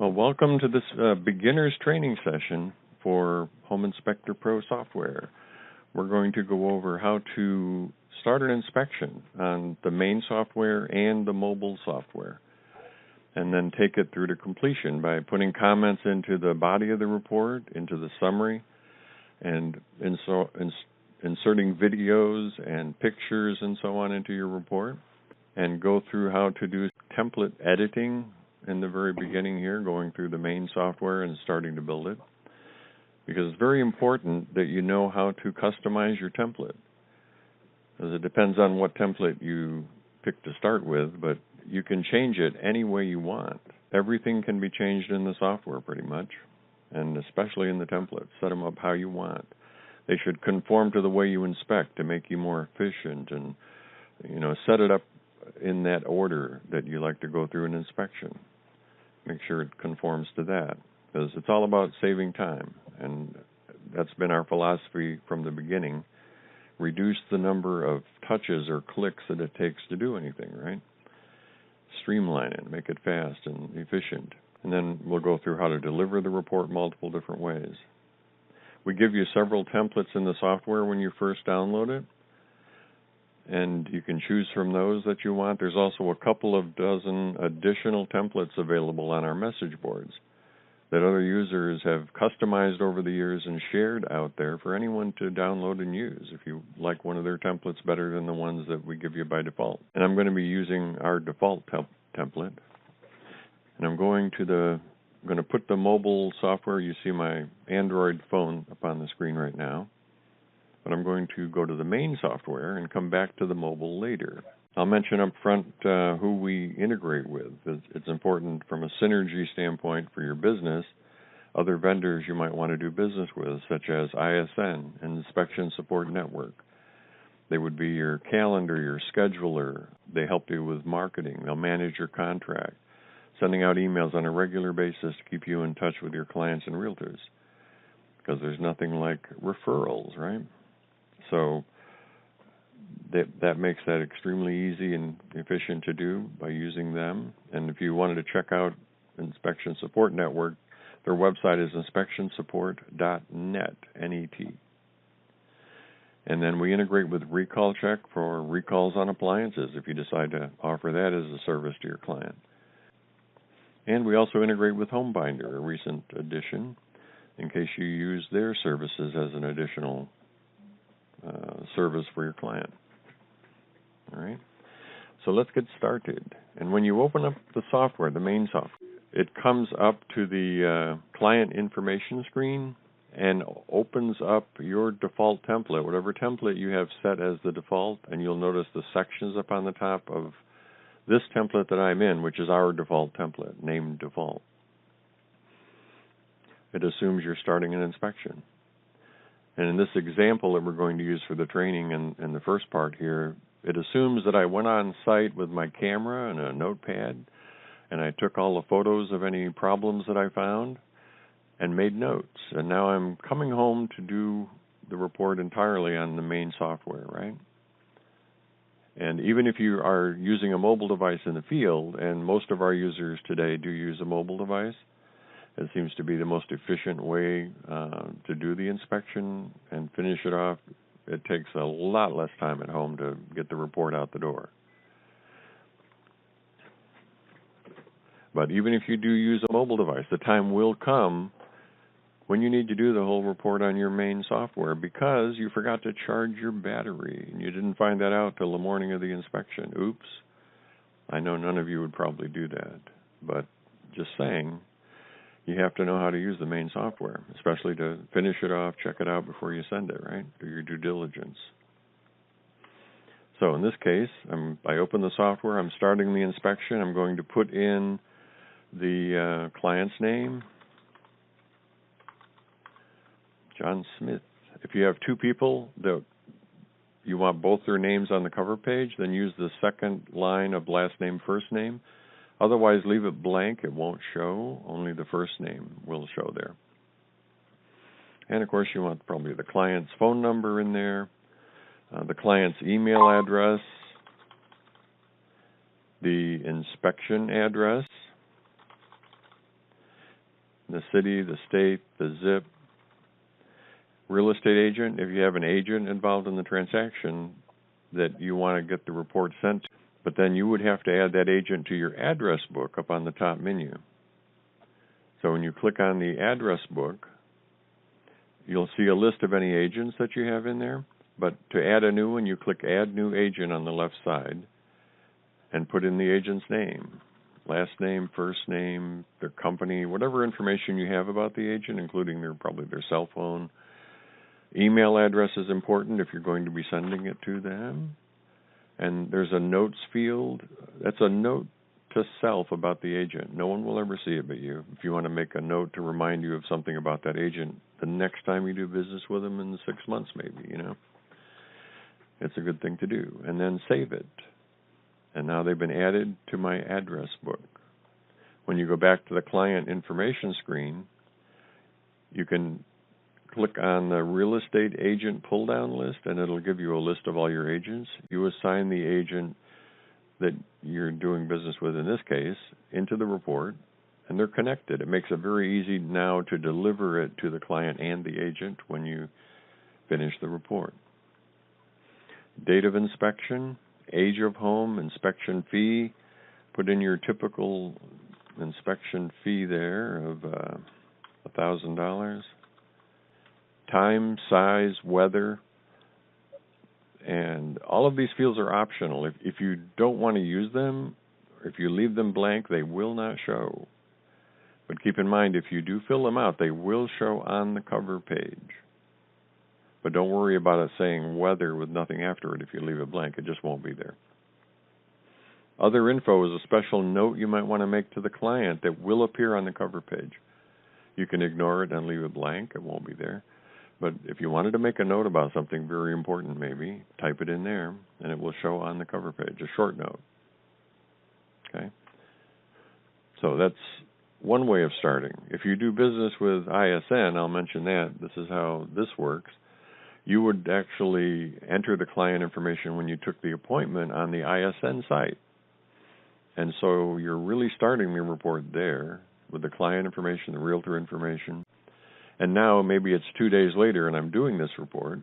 Well, welcome to this beginner's training session for Home Inspector Pro software. We're going to go over how to start an inspection on the main software and the mobile software, and then take it through to completion by putting comments into the body of the report, into the summary, and inserting videos and pictures and so on into your report, and go through how to do template editing in the very beginning here, going through the main software and starting to build it. Because it's very important that you know how to customize your template. Because it depends on what template you pick to start with, but you can change it any way you want. Everything can be changed in the software pretty much, and especially in the templates. Set them up how you want. They should conform to the way you inspect to make you more efficient, and set it up in that order that you like to go through an inspection. Make sure it conforms to that, because it's all about saving time, and that's been our philosophy from the beginning. Reduce the number of touches or clicks that it takes to do anything, right? Streamline it, make it fast and efficient. And then we'll go through how to deliver the report multiple different ways. We give you several templates in the software when you first download it, and you can choose from those that you want. There's also a couple of dozen additional templates available on our message boards that other users have customized over the years and shared out there for anyone to download and use if you like one of their templates better than the ones that we give you by default. And I'm going to be using our default template. And I'm going to put the mobile software. You see my Android phone up on the screen right now. But I'm going to go to the main software and come back to the mobile later. I'll mention up front who we integrate with. It's important from a synergy standpoint for your business. Other vendors you might want to do business with, such as ISN, Inspection Support Network. They would be your calendar, your scheduler. They help you with marketing. They'll manage your contract, sending out emails on a regular basis to keep you in touch with your clients and realtors. Because there's nothing like referrals, right? So that makes that extremely easy and efficient to do by using them. And if you wanted to check out Inspection Support Network, their website is inspectionsupport.net, N-E-T. And then we integrate with Recall Check for recalls on appliances if you decide to offer that as a service to your client. And we also integrate with HomeBinder, a recent addition, in case you use their services as an additional service for your client. All right, so let's get started. And when you open up the software, the main software, it comes up to the client information screen and opens up your default template, whatever template you have set as the default, and you'll notice the sections up on the top of this template that I'm in, which is our default template, named default. It assumes you're starting an inspection. And in this example that we're going to use for the training and the first part here, it assumes that I went on site with my camera and a notepad, and I took all the photos of any problems that I found and made notes. And now I'm coming home to do the report entirely on the main software, right? And even if you are using a mobile device in the field, and most of our users today do use a mobile device, it seems to be the most efficient way to do the inspection and finish it off. It takes a lot less time at home to get the report out the door. But even if you do use a mobile device, the time will come when you need to do the whole report on your main software because you forgot to charge your battery and you didn't find that out till the morning of the inspection. Oops. I know none of you would probably do that, but just saying, you have to know how to use the main software, especially to finish it off, check it out before you send it, right? Do your due diligence. So in this case, I open the software, I'm starting the inspection, I'm going to put in the client's name, John Smith. If you have two people that you want both their names on the cover page, then use the second line of last name, first name. Otherwise, leave it blank. It won't show. Only the first name will show there. And, of course, you want probably the client's phone number in there, the client's email address, the inspection address, the city, the state, the zip. Real estate agent, if you have an agent involved in the transaction that you want to get the report sent to, but then you would have to add that agent to your address book up on the top menu. So when you click on the address book, you'll see a list of any agents that you have in there, but to add a new one, you click Add New Agent on the left side and put in the agent's name, last name, first name, their company, whatever information you have about the agent, including probably their cell phone. Email address is important if you're going to be sending it to them. And there's a notes field. That's a note to self about the agent. No one will ever see it but you. If you want to make a note to remind you of something about that agent the next time you do business with them in 6 months maybe, It's a good thing to do. And then save it. And now they've been added to my address book. When you go back to the client information screen, you can click on the real estate agent pull-down list, and it'll give you a list of all your agents. You assign the agent that you're doing business with, in this case, into the report, and they're connected. It makes it very easy now to deliver it to the client and the agent when you finish the report. Date of inspection, age of home, inspection fee. Put in your typical inspection fee there of $1,000. Time, size, weather, and all of these fields are optional. If you don't want to use them, or if you leave them blank, they will not show. But keep in mind, if you do fill them out, they will show on the cover page. But don't worry about it saying weather with nothing after it if you leave it blank. It just won't be there. Other info is a special note you might want to make to the client that will appear on the cover page. You can ignore it and leave it blank. It won't be there. But if you wanted to make a note about something very important maybe, type it in there, and it will show on the cover page, a short note. Okay? So that's one way of starting. If you do business with ISN, I'll mention that. This is how this works. You would actually enter the client information when you took the appointment on the ISN site. And so you're really starting the report there with the client information, the realtor information. And now maybe it's 2 days later and I'm doing this report.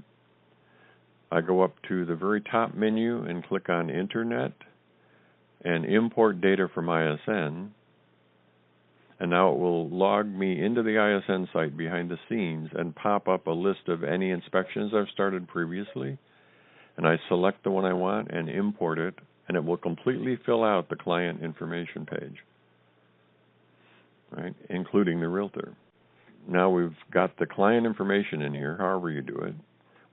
I go up to the very top menu and click on Internet and import data from ISN. And now it will log me into the ISN site behind the scenes and pop up a list of any inspections I've started previously. And I select the one I want and import it, and it will completely fill out the client information page, right, including the realtor. Now we've got the client information in here, however you do it.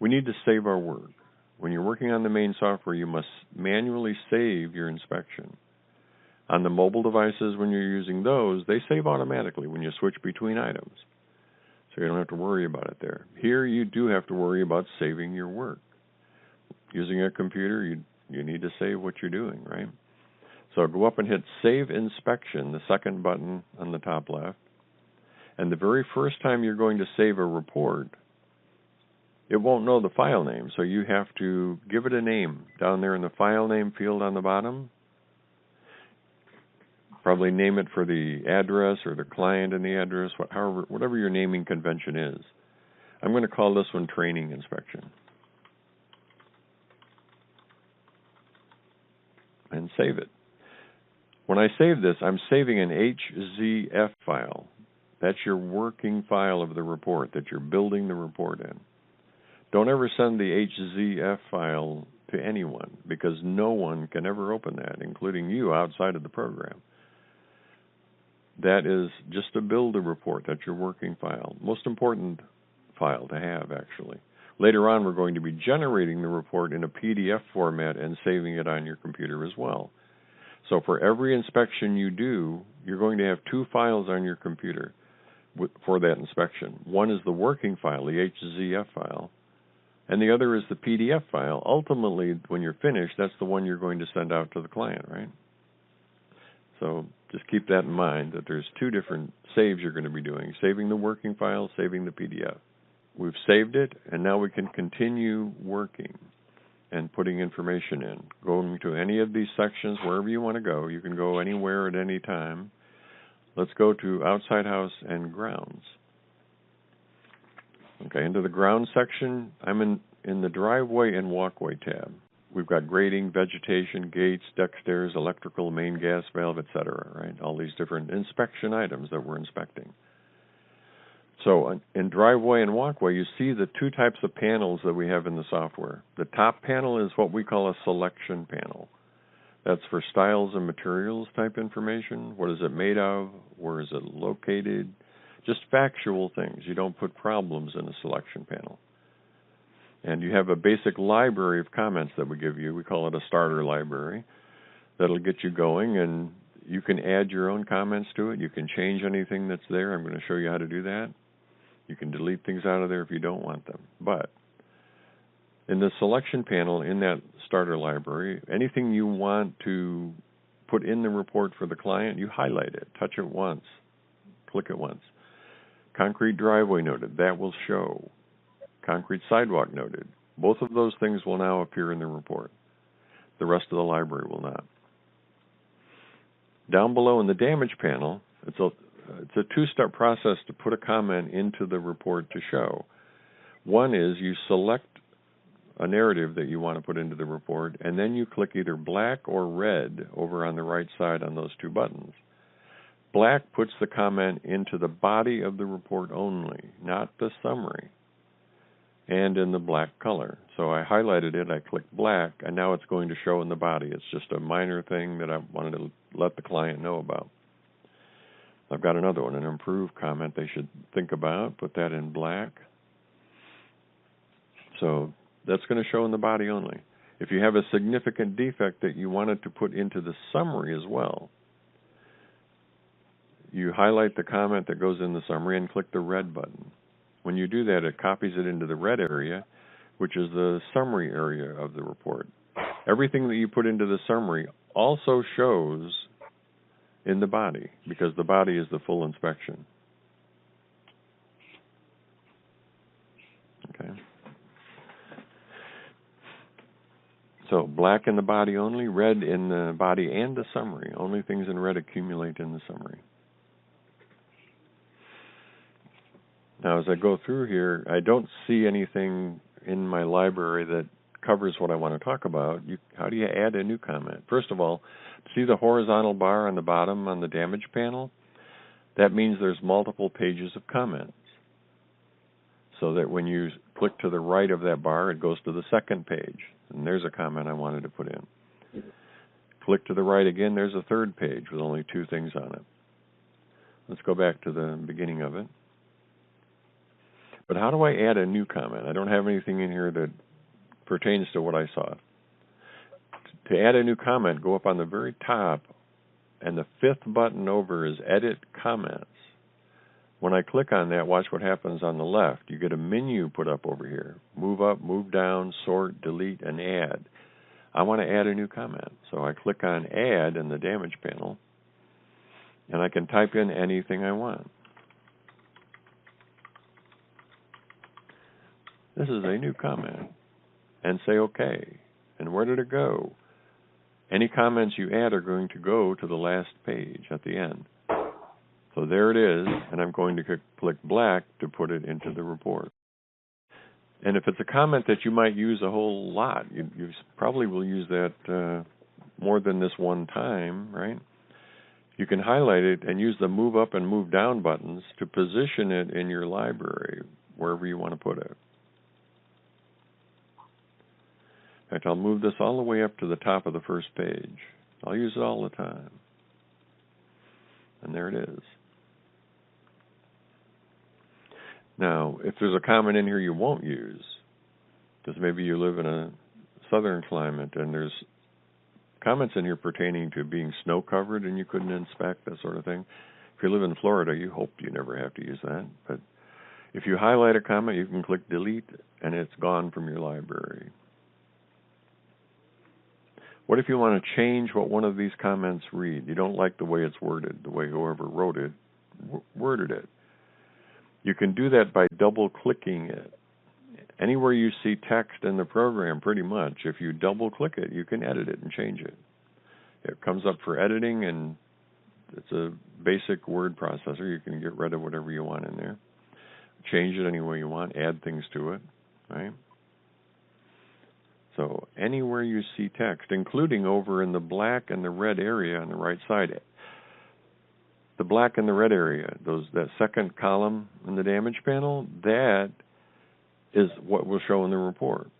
We need to save our work. When you're working on the main software, you must manually save your inspection. On the mobile devices, when you're using those, they save automatically when you switch between items. So you don't have to worry about it there. Here you do have to worry about saving your work. Using a computer, you need to save what you're doing, right? So go up and hit Save Inspection, the second button on the top left. And the very first time you're going to save a report, it won't know the file name, so you have to give it a name down there in the file name field on the bottom. Probably name it for the address or the client in the address, whatever your naming convention is. I'm going to call this one Training Inspection. And save it. When I save this, I'm saving an HZF file. That's your working file of the report that you're building the report in. Don't ever send the HZF file to anyone because no one can ever open that, including you outside of the program. That is just to build a report. That's your working file. Most important file to have, actually. Later on, we're going to be generating the report in a PDF format and saving it on your computer as well. So for every inspection you do, you're going to have 2 files on your computer for that inspection. One is the working file, the HZF file, and the other is the PDF file. Ultimately, when you're finished, that's the one you're going to send out to the client, right? So just keep that in mind, that there's 2 different saves you're going to be doing, saving the working file, saving the PDF. We've saved it, and now we can continue working and putting information in. Going to any of these sections, wherever you want to go. You can go anywhere at any time. Let's go to outside house and grounds. Okay, into the grounds section, I'm in the driveway and walkway tab. We've got grading, vegetation, gates, deck stairs, electrical, main gas valve, etc., right? All these different inspection items that we're inspecting. So in driveway and walkway, you see the two types of panels that we have in the software. The top panel is what we call a selection panel. That's for styles and materials type information. What is it made of? Where is it located? Just factual things. You don't put problems in a selection panel. And you have a basic library of comments that we give you. We call it a starter library. That'll get you going, and you can add your own comments to it. You can change anything that's there. I'm going to show you how to do that. You can delete things out of there if you don't want them. But in the selection panel in that starter library, anything you want to put in the report for the client, you highlight it, touch it once, click it once. Concrete driveway noted, that will show. Concrete sidewalk noted. Both of those things will now appear in the report. The rest of the library will not. Down below in the damage panel, it's a two-step process to put a comment into the report to show. One is you select a narrative that you want to put into the report, and then you click either black or red over on the right side on those two buttons. Black puts the comment into the body of the report only, not the summary, and in the black color. So I highlighted it, I clicked black, and now it's going to show in the body. It's just a minor thing that I wanted to let the client know about. I've got another one, an improved comment they should think about. Put that in black. So that's going to show in the body only. If you have a significant defect that you wanted to put into the summary as well, you highlight the comment that goes in the summary and click the red button. When you do that, it copies it into the red area, which is the summary area of the report. Everything that you put into the summary also shows in the body, because the body is the full inspection. Okay. So black in the body only, red in the body and the summary. Only things in red accumulate in the summary. Now, as I go through here, I don't see anything in my library that covers what I want to talk about. How do you add a new comment? First of all, see the horizontal bar on the bottom on the damage panel? That means there's multiple pages of comments. So that when you click to the right of that bar, it goes to the second page. And there's a comment I wanted to put in. Click to the right again, there's a third page with only two things on it. Let's go back to the beginning of it. But how do I add a new comment? I don't have anything in here that pertains to what I saw. To add a new comment, go up on the very top, and the fifth button over is Edit Comments. When I click on that, watch what happens on the left. You get a menu put up over here. Move up, move down, sort, delete, and add. I want to add a new comment. So I click on Add in the damage panel, and I can type in anything I want. This is a new comment. And say OK. And where did it go? Any comments you add are going to go to the last page at the end. So there it is, and I'm going to click black to put it into the report. And if it's a comment that you might use a whole lot, you probably will use that more than this one time, right? You can highlight it and use the move up and move down buttons to position it in your library, wherever you want to put it. In fact, I'll move this all the way up to the top of the first page. I'll use it all the time. And there it is. Now, if there's a comment in here you won't use, because maybe you live in a southern climate and there's comments in here pertaining to being snow covered and you couldn't inspect, that sort of thing. If you live in Florida, you hope you never have to use that. But if you highlight a comment, you can click delete and it's gone from your library. What if you want to change what one of these comments read? You don't like the way it's worded, the way whoever wrote it worded it. You can do that by double-clicking it. Anywhere you see text in the program, pretty much, if you double-click it, you can edit it and change it. It comes up for editing, and It's a basic word processor. You can get rid of whatever you want in there, change it any way you want, add things to it, right? So anywhere you see text, including over in the black and the red area on the right side, the black and the red area, that second column in the damage panel, that is what will show in the report.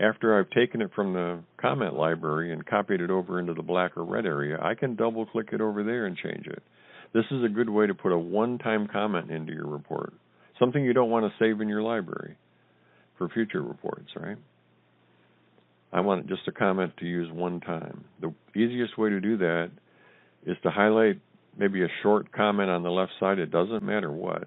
After I've taken it from the comment library and copied it over into the black or red area, I can double-click it over there and change it. This is a good way to put a one-time comment into your report, something you don't want to save in your library for future reports, right? I want just a comment to use one time. The easiest way to do that is to highlight maybe a short comment on the left side, it doesn't matter what,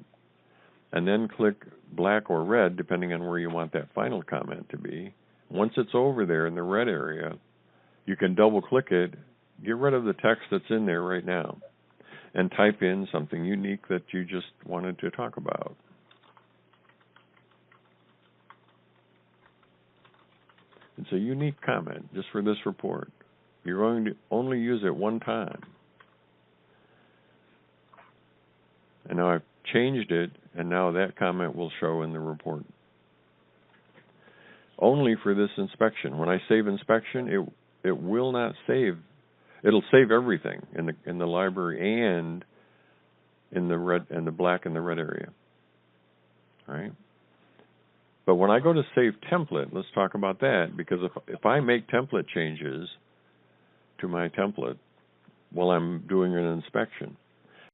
and then click black or red, depending on where you want that final comment to be. Once it's over there in the red area, you can double-click it, get rid of the text that's in there right now, and type in something unique that you just wanted to talk about. It's a unique comment just for this report. You're going to only use it one time. And now I've changed it, and now that comment will show in the report. Only for this inspection. When I save inspection, it will not save. It'll save everything in the library and in the red and the black and the red area. All right. But when I go to save template, let's talk about that, because if I make template changes to my template while I'm doing an inspection,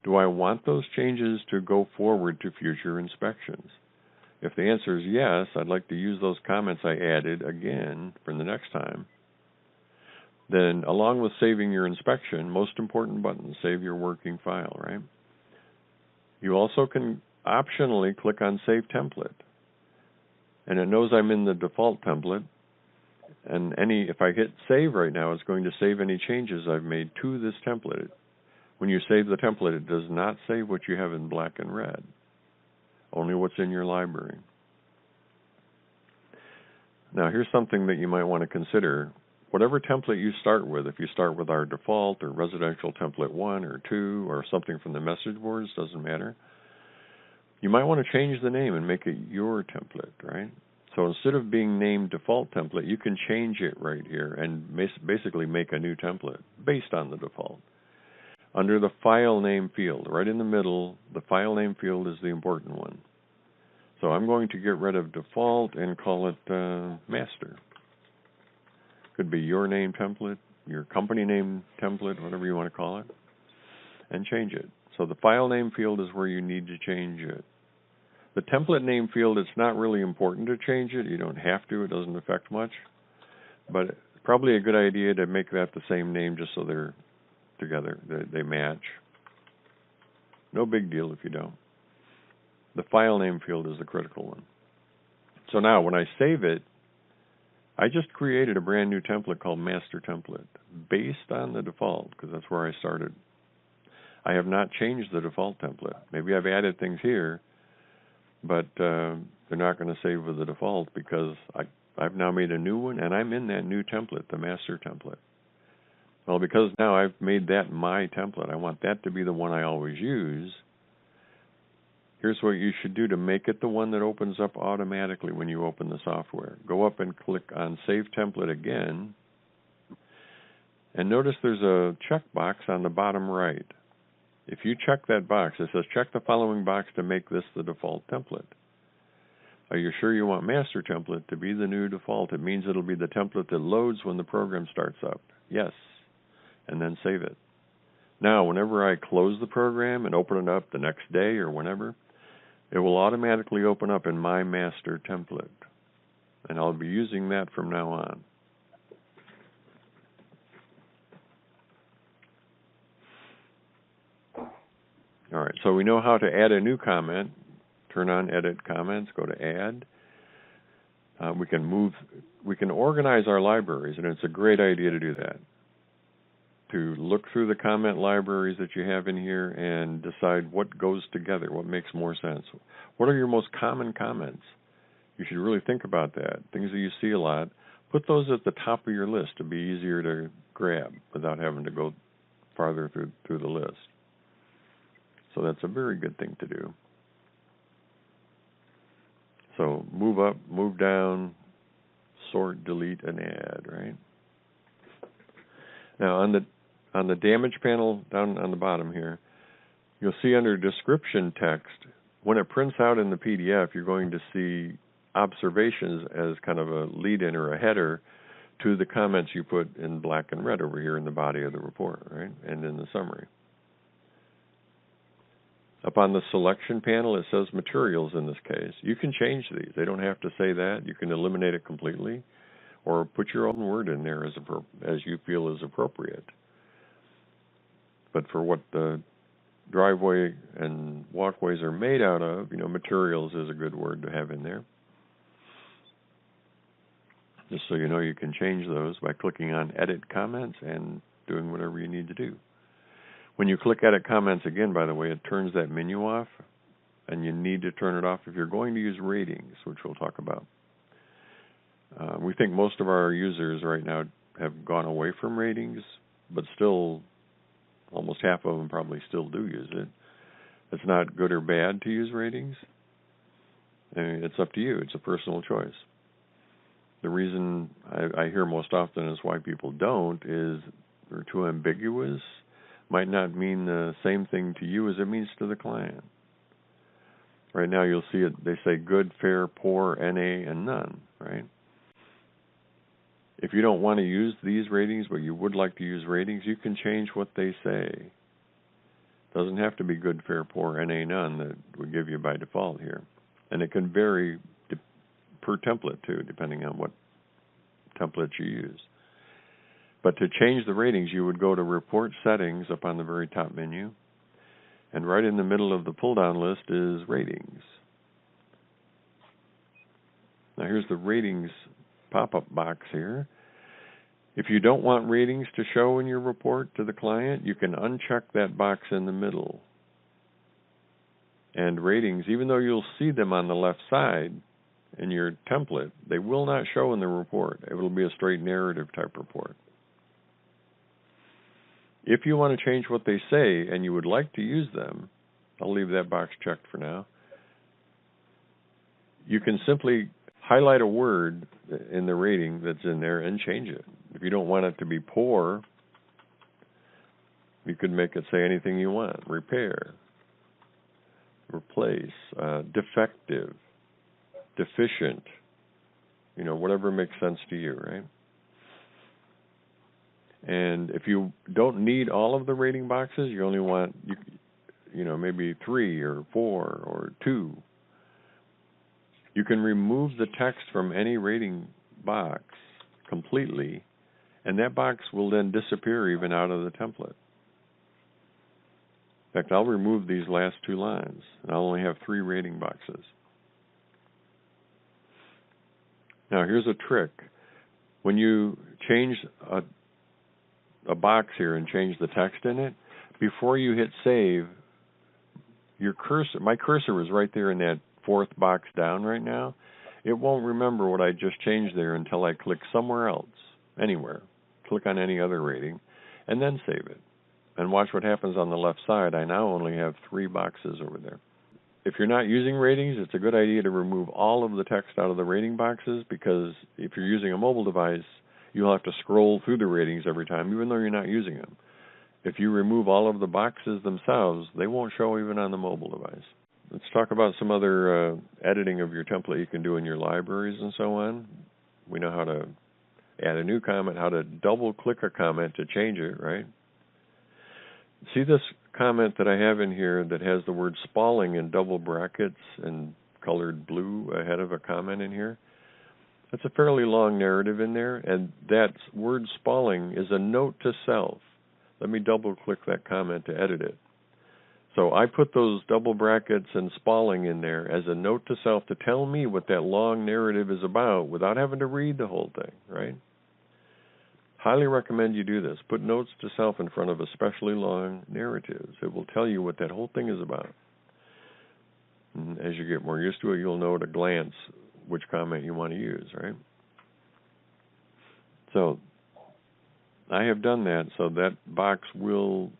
do I want those changes to go forward to future inspections? If the answer is yes, I'd like to use those comments I added again for the next time. Then, along with saving your inspection, most important button, save your working file, right? You also can optionally click on Save Template. And it knows I'm in the default template. And if I hit Save right now, it's going to save any changes I've made to this template. When you save the template, it does not save what you have in black and red, only what's in your library. Now, here's something that you might want to consider. Whatever template you start with, if you start with our default or residential template 1 or 2 or something from the message boards, doesn't matter, you might want to change the name and make it your template, right? So instead of being named default template, you can change it right here and basically make a new template based on the default. Under the file name field, right in the middle, the file name field is the important one. So I'm going to get rid of default and call it master. Could be your name template, your company name template, whatever you want to call it, and change it. So the file name field is where you need to change it. The template name field, it's not really important to change it. You don't have to. It doesn't affect much. But it's probably a good idea to make that the same name just so they're together, they match. No big deal if you don't. The file name field is the critical one. So now when I save it, I just created a brand new template called Master Template based on the default, because that's where I started. I have not changed the default template. Maybe I've added things here, but they're not going to save with the default because I've now made a new one, and I'm in that new template, the Master Template. Well, because now I've made that my template, I want that to be the one I always use. Here's what you should do to make it the one that opens up automatically when you open the software. Go up and click on Save Template again, and notice there's a checkbox on the bottom right. If you check that box, it says check the following box to make this the default template. Are you sure you want Master Template to be the new default? It means it'll be the template that loads when the program starts up. Yes. And then save it. Now, whenever I close the program and open it up the next day or whenever, it will automatically open up in my master template. And I'll be using that from now on. All right, so we know how to add a new comment. Turn on Edit Comments, go to Add. We can organize our libraries, and it's a great idea to do that. To look through the comment libraries that you have in here and decide what goes together, what makes more sense. What are your most common comments? You should really think about that. Things that you see a lot, put those at the top of your list to be easier to grab without having to go farther through the list. So that's a very good thing to do. So move up, move down, sort, delete, and add, right? Now on the damage panel down on the bottom here, you'll see under description text, when it prints out in the PDF, you're going to see observations as kind of a lead-in or a header to the comments you put in black and red over here in the body of the report, right? And in the summary. Up on the selection panel, it says materials in this case. You can change these. They don't have to say that. You can eliminate it completely or put your own word in there as you feel is appropriate. But for what the driveway and walkways are made out of, materials is a good word to have in there. Just so you know, you can change those by clicking on Edit Comments and doing whatever you need to do. When you click Edit Comments again, by the way, it turns that menu off, and you need to turn it off if you're going to use ratings, which we'll talk about. We think most of our users right now have gone away from ratings, but still, almost half of them probably still do use it. It's not good or bad to use ratings. I mean, it's up to you. It's a personal choice. The reason I hear most often is why people don't is they're too ambiguous. Might not mean the same thing to you as it means to the client. Right now you'll see it, they say good, fair, poor, NA, and none, right? If you don't want to use these ratings, but you would like to use ratings, you can change what they say. It doesn't have to be good, fair, poor, NA, none that we give you by default here. And it can vary per template too, depending on what template you use. But to change the ratings, you would go to Report Settings up on the very top menu, and right in the middle of the pull-down list is Ratings. Now here's the Ratings pop-up box here. If you don't want ratings to show in your report to the client, you can uncheck that box in the middle. And ratings, even though you'll see them on the left side in your template, they will not show in the report. It will be a straight narrative type report. If you want to change what they say and you would like to use them, I'll leave that box checked for now. You can simply highlight a word in the rating that's in there and change it. If you don't want it to be poor, you could make it say anything you want. Repair, replace, defective, deficient, whatever makes sense to you, right? And if you don't need all of the rating boxes, you only want, maybe 3 or 4 or 2, you can remove the text from any rating box completely, and that box will then disappear even out of the template. In fact, I'll remove these last 2 lines, and I'll only have 3 rating boxes. Now, here's a trick. When you change a box here and change the text in it, before you hit save, my cursor is right there in that 4th box down right now. It won't remember what I just changed there until I click somewhere else, anywhere. Click on any other rating, and then save it. And watch what happens on the left side. I now only have 3 boxes over there. If you're not using ratings, it's a good idea to remove all of the text out of the rating boxes, because if you're using a mobile device, you'll have to scroll through the ratings every time, even though you're not using them. If you remove all of the boxes themselves, they won't show even on the mobile device. Let's talk about some other editing of your template you can do in your libraries and so on. We know how to add a new comment, how to double-click a comment to change it, right? See this comment that I have in here that has the word spalling in double brackets and colored blue ahead of a comment in here? That's a fairly long narrative in there, and that word spalling is a note to self. Let me double-click that comment to edit it. So I put those double brackets and spalling in there as a note to self to tell me what that long narrative is about without having to read the whole thing, right? Highly recommend you do this. Put notes to self in front of especially long narratives. It will tell you what that whole thing is about. And as you get more used to it, you'll know at a glance which comment you want to use, right? So I have done that, so that box will,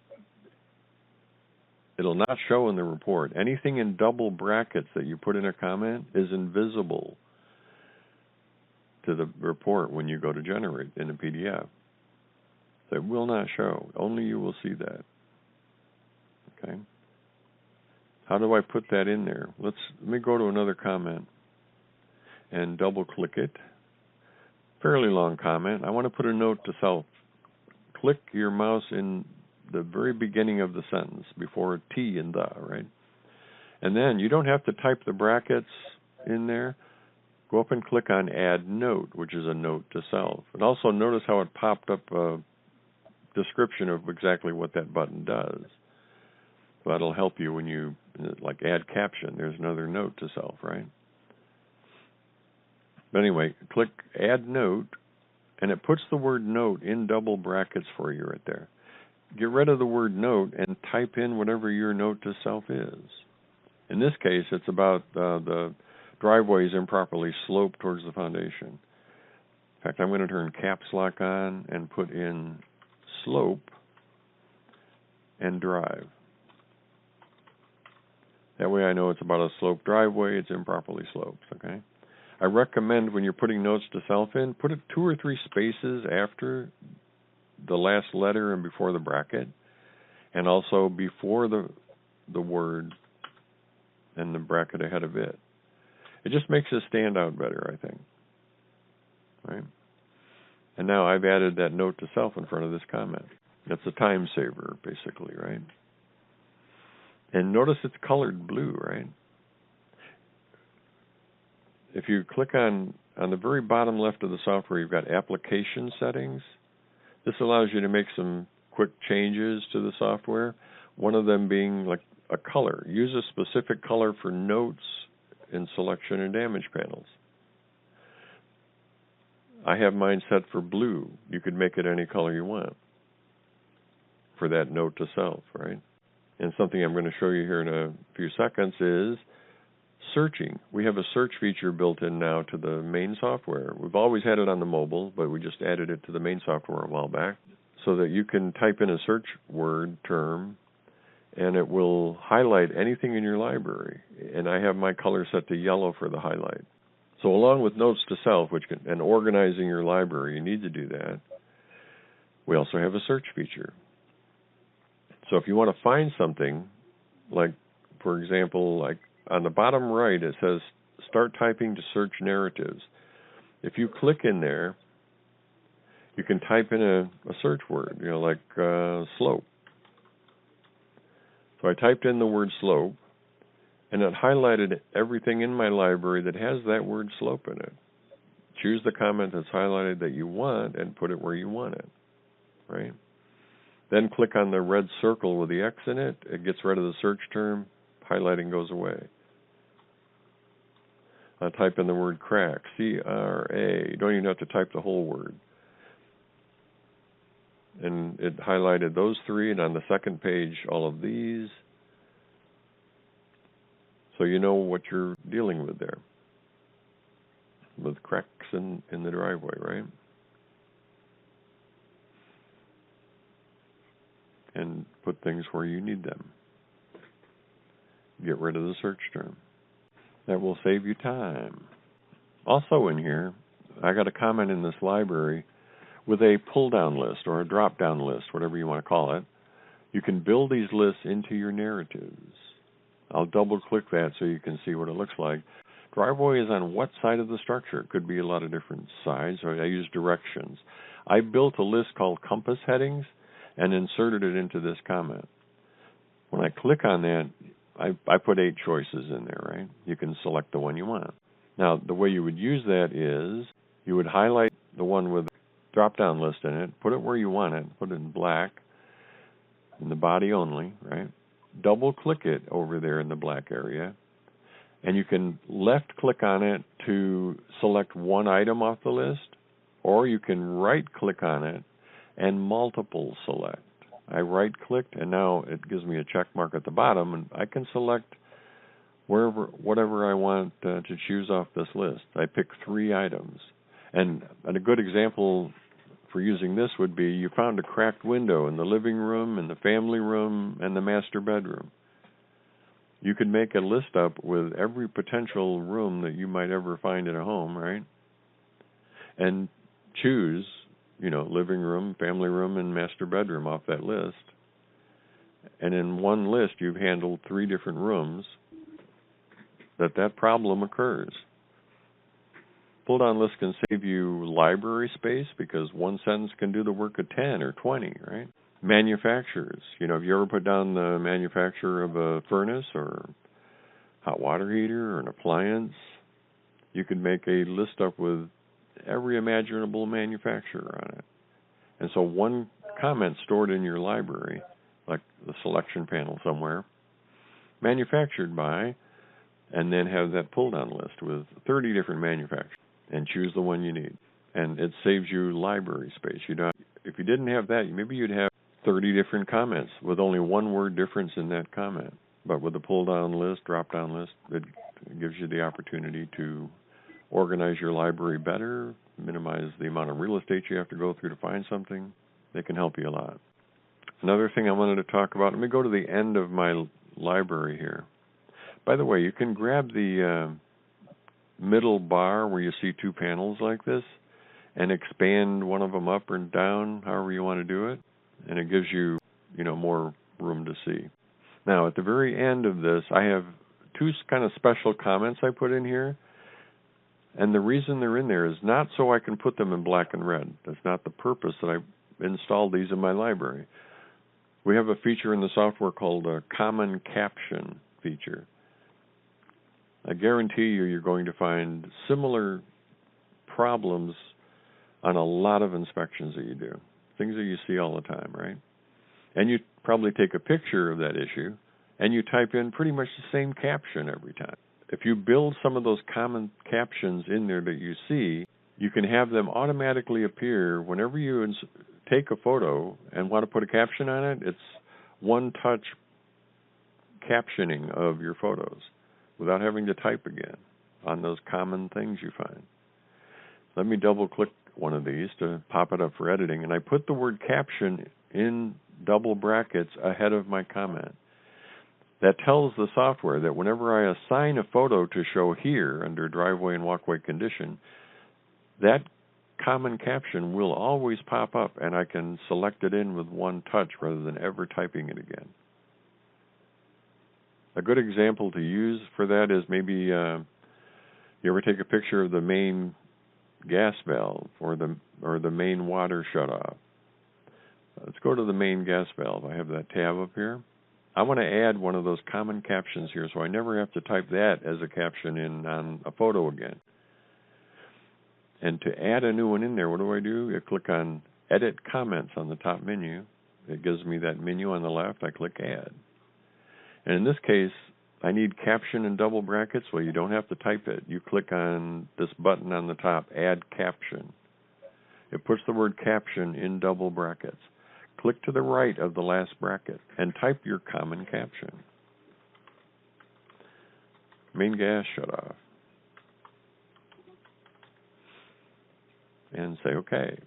it'll not show in the report. Anything in double brackets that you put in a comment is invisible to the report when you go to generate in a PDF. So it will not show. Only you will see that. Okay. How do I put that in there? Let me go to another comment and double click it. Fairly long comment. I want to put a note to self. Click your mouse in the very beginning of the sentence before T and the, right? And then you don't have to type the brackets in there. Go up and click on Add Note, which is a note to self. And also notice how it popped up a description of exactly what that button does. So that'll help you when you, like, add caption. There's another note to self, right? But anyway, click Add Note, and it puts the word note in double brackets for you right there. Get rid of the word note and type in whatever your note to self is. In this case, it's about the driveway is improperly sloped towards the foundation. In fact, I'm going to turn caps lock on and put in slope and drive. That way I know it's about a sloped driveway, it's improperly sloped, okay? I recommend when you're putting notes to self in, put it 2 or 3 spaces after the last letter and before the bracket, and also before the word and the bracket ahead of it. It just makes it stand out better, I think. Right? And now I've added that note to self in front of this comment. That's a time saver, basically, right? And notice it's colored blue, right? If you click on the very bottom left of the software, you've got application settings. This allows you to make some quick changes to the software, one of them being like a color. Use a specific color for notes in selection and damage panels. I have mine set for blue. You could make it any color you want for that note to self, right? And something I'm going to show you here in a few seconds is searching. We have a search feature built in now to the main software. We've always had it on the mobile, but we just added it to the main software a while back so that you can type in a search word term and it will highlight anything in your library. And I have my color set to yellow for the highlight. So along with notes to self, and organizing your library, you need to do that. We also have a search feature. So if you want to find something, like, for example, like on the bottom right, it says start typing to search narratives. If you click in there, you can type in a search word, like slope. So I typed in the word slope, and it highlighted everything in my library that has that word slope in it. Choose the comment that's highlighted that you want and put it where you want it, right? Then click on the red circle with the X in it. It gets rid of the search term. Highlighting goes away. I'll type in the word crack, C-R-A. You don't even have to type the whole word. And it highlighted those 3, and on the second page, all of these. So you know what you're dealing with there, with cracks in the driveway, right? And put things where you need them. Get rid of the search term. That will save you time. Also in here, I got a comment in this library with a pull-down list or a drop-down list, whatever you want to call it. You can build these lists into your narratives. I'll double-click that so you can see what it looks like. Driveway is on what side of the structure? It could be a lot of different sides, or I use directions. I built a list called compass headings and inserted it into this comment. When I click on that, I put 8 choices in there, right? You can select the one you want. Now, the way you would use that is you would highlight the one with the drop-down list in it, put it where you want it, put it in black, in the body only, right? Double-click it over there in the black area, and you can left-click on it to select one item off the list, or you can right-click on it and multiple select. I right-clicked, and now it gives me a check mark at the bottom, and I can select whatever I want to choose off this list. I pick 3 items. And a good example for using this would be you found a cracked window in the living room, in the family room, and the master bedroom. You could make a list up with every potential room that you might ever find in a home, right? And choose, living room, family room, and master bedroom off that list. And in one list, you've handled 3 different rooms that problem occurs. Pull-down list can save you library space because one sentence can do the work of 10 or 20, right? Manufacturers. Have you ever put down the manufacturer of a furnace or hot water heater or an appliance? You could make a list up with every imaginable manufacturer on it. And so one comment stored in your library, like the selection panel somewhere, manufactured by, and then have that pull-down list with 30 different manufacturers, and choose the one you need. And it saves you library space. If you didn't have that, maybe you'd have 30 different comments with only one word difference in that comment. But with the pull-down list, drop-down list, it gives you the opportunity to organize your library better, minimize the amount of real estate you have to go through to find something. They can help you a lot. Another thing I wanted to talk about, let me go to the end of my library here. By the way, you can grab the middle bar where you see 2 panels like this and expand one of them up or down, however you want to do it, and it gives you, more room to see. Now, at the very end of this, I have 2 kind of special comments I put in here, and the reason they're in there is not so I can put them in black and red. That's not the purpose that I installed these in my library. We have a feature in the software called a Common Caption feature. I guarantee you're going to find similar problems on a lot of inspections that you do, things that you see all the time, right? And you probably take a picture of that issue, and you type in pretty much the same caption every time. If you build some of those common captions in there that you see, you can have them automatically appear whenever you take a photo and want to put a caption on it. It's one-touch captioning of your photos without having to type again on those common things you find. Let me double-click one of these to pop it up for editing, and I put the word caption in double brackets ahead of my comment. That tells the software that whenever I assign a photo to show here under driveway and walkway condition, that common caption will always pop up, and I can select it in with one touch rather than ever typing it again. A good example to use for that is maybe you ever take a picture of the main gas valve or the main water shutoff. Let's go to the main gas valve. I have that tab up here. I want to add one of those common captions here so I never have to type that as a caption in on a photo again. And to add a new one in there, what do? I click on Edit Comments on the top menu. It gives me that menu on the left. I click Add. And in this case, I need caption in double brackets. Well, you don't have to type it. You click on this button on the top, Add Caption. It puts the word caption in double brackets. Click to the right of the last bracket and type your common caption. Main gas shutoff. And say OK.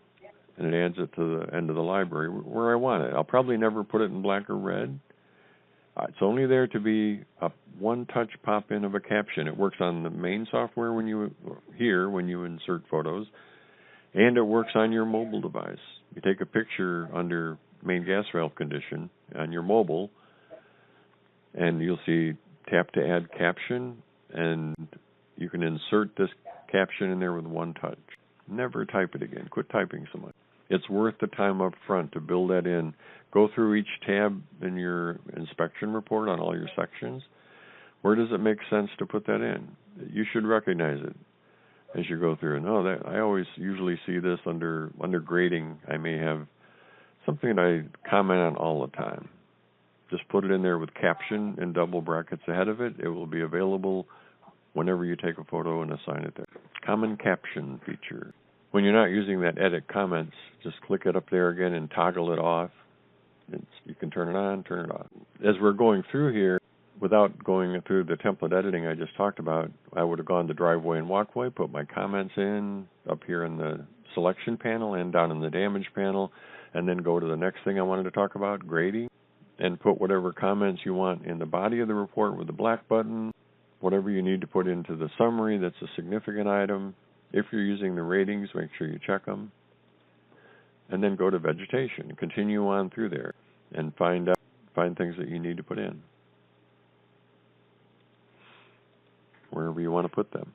And it adds it to the end of the library where I want it. I'll probably never put it in black or red. It's only there to be a one-touch pop-in of a caption. It works on the main software when you insert photos, and it works on your mobile device. You take a picture under main gas valve condition on your mobile, and you'll see tap to add caption, and you can insert this caption in there with one touch. Never type it again. Quit typing so much. It's worth the time up front to build that in. Go through each tab in your inspection report on all your sections. Where does it make sense to put that in? You should recognize it as you go through. I always usually see this under grading. I may have something that I comment on all the time. Just put it in there with caption in double brackets ahead of it. It will be available whenever you take a photo and assign it there. Common Caption feature. When you're not using that Edit Comments, just click it up there again and toggle it off. You can turn it on, turn it off. As we're going through here, without going through the template editing I just talked about, I would have gone to driveway and walkway, put my comments in up here in the selection panel and down in the damage panel, and then go to the next thing I wanted to talk about, grading, and put whatever comments you want in the body of the report with the black button, whatever you need to put into the summary that's a significant item. If you're using the ratings, make sure you check them. And then go to vegetation. Continue on through there and find things that you need to put in, wherever you want to put them.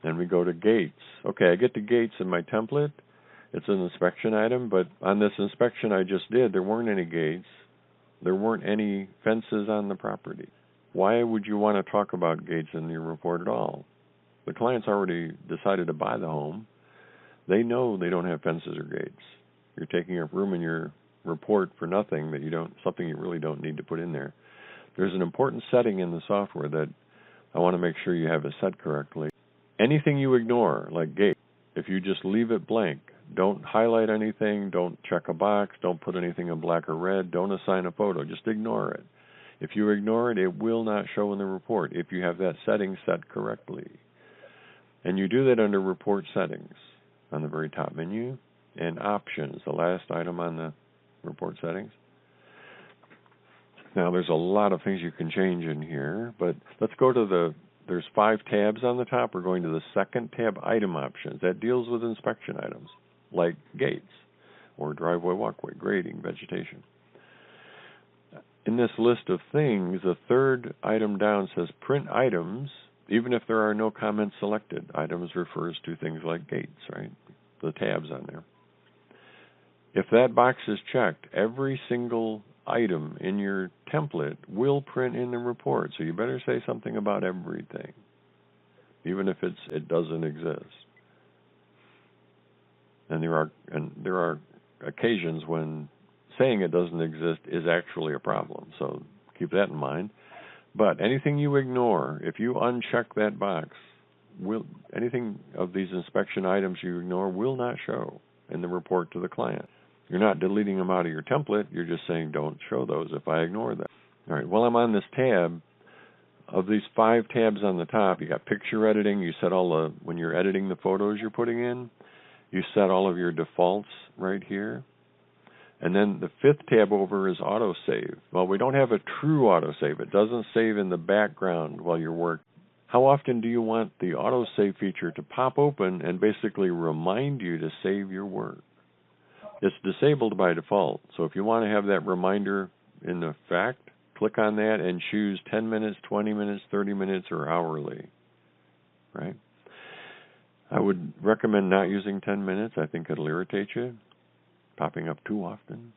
Then we go to gates. Okay, I get to gates in my template. It's an inspection item, but on this inspection I just did, there weren't any gates. There weren't any fences on the property. Why would you want to talk about gates in your report at all? The client's already decided to buy the home. They know they don't have fences or gates. You're taking up room in your report for nothing something you really don't need to put in there. There's an important setting in the software that I want to make sure you have it set correctly. Anything you ignore, like gate, if you just leave it blank, don't highlight anything, don't check a box, don't put anything in black or red, don't assign a photo, just ignore it. If you ignore it, it will not show in the report if you have that setting set correctly. And you do that under Report Settings on the very top menu, and Options, the last item on the report settings. Now, there's a lot of things you can change in here, but let's go to there's 5 tabs on the top. We're going to the second tab, Item Options. That deals with inspection items, like gates, or driveway, walkway, grading, vegetation. In this list of things, the third item down says Print Items, even if there are no comments selected. Items refers to things like gates, right? The tabs on there. If that box is checked, every single item in your template will print in the report. So you better say something about everything, even if it doesn't exist. And there are occasions when saying it doesn't exist is actually a problem. So keep that in mind. But anything you ignore, if you uncheck that box, anything of these inspection items you ignore will not show in the report to the client. You're not deleting them out of your template. You're just saying don't show those if I ignore them. All right, while I'm on this tab, of these 5 tabs on the top, you got picture editing. You set when you're editing the photos you're putting in, you set all of your defaults right here. And then the 5th tab over is autosave. Well, we don't have a true autosave. It doesn't save in the background while you're working. How often do you want the autosave feature to pop open and basically remind you to save your work? It's disabled by default. So if you want to have that reminder in effect, click on that and choose 10 minutes, 20 minutes, 30 minutes, or hourly, right? I would recommend not using 10 minutes. I think it'll irritate you, popping up too often.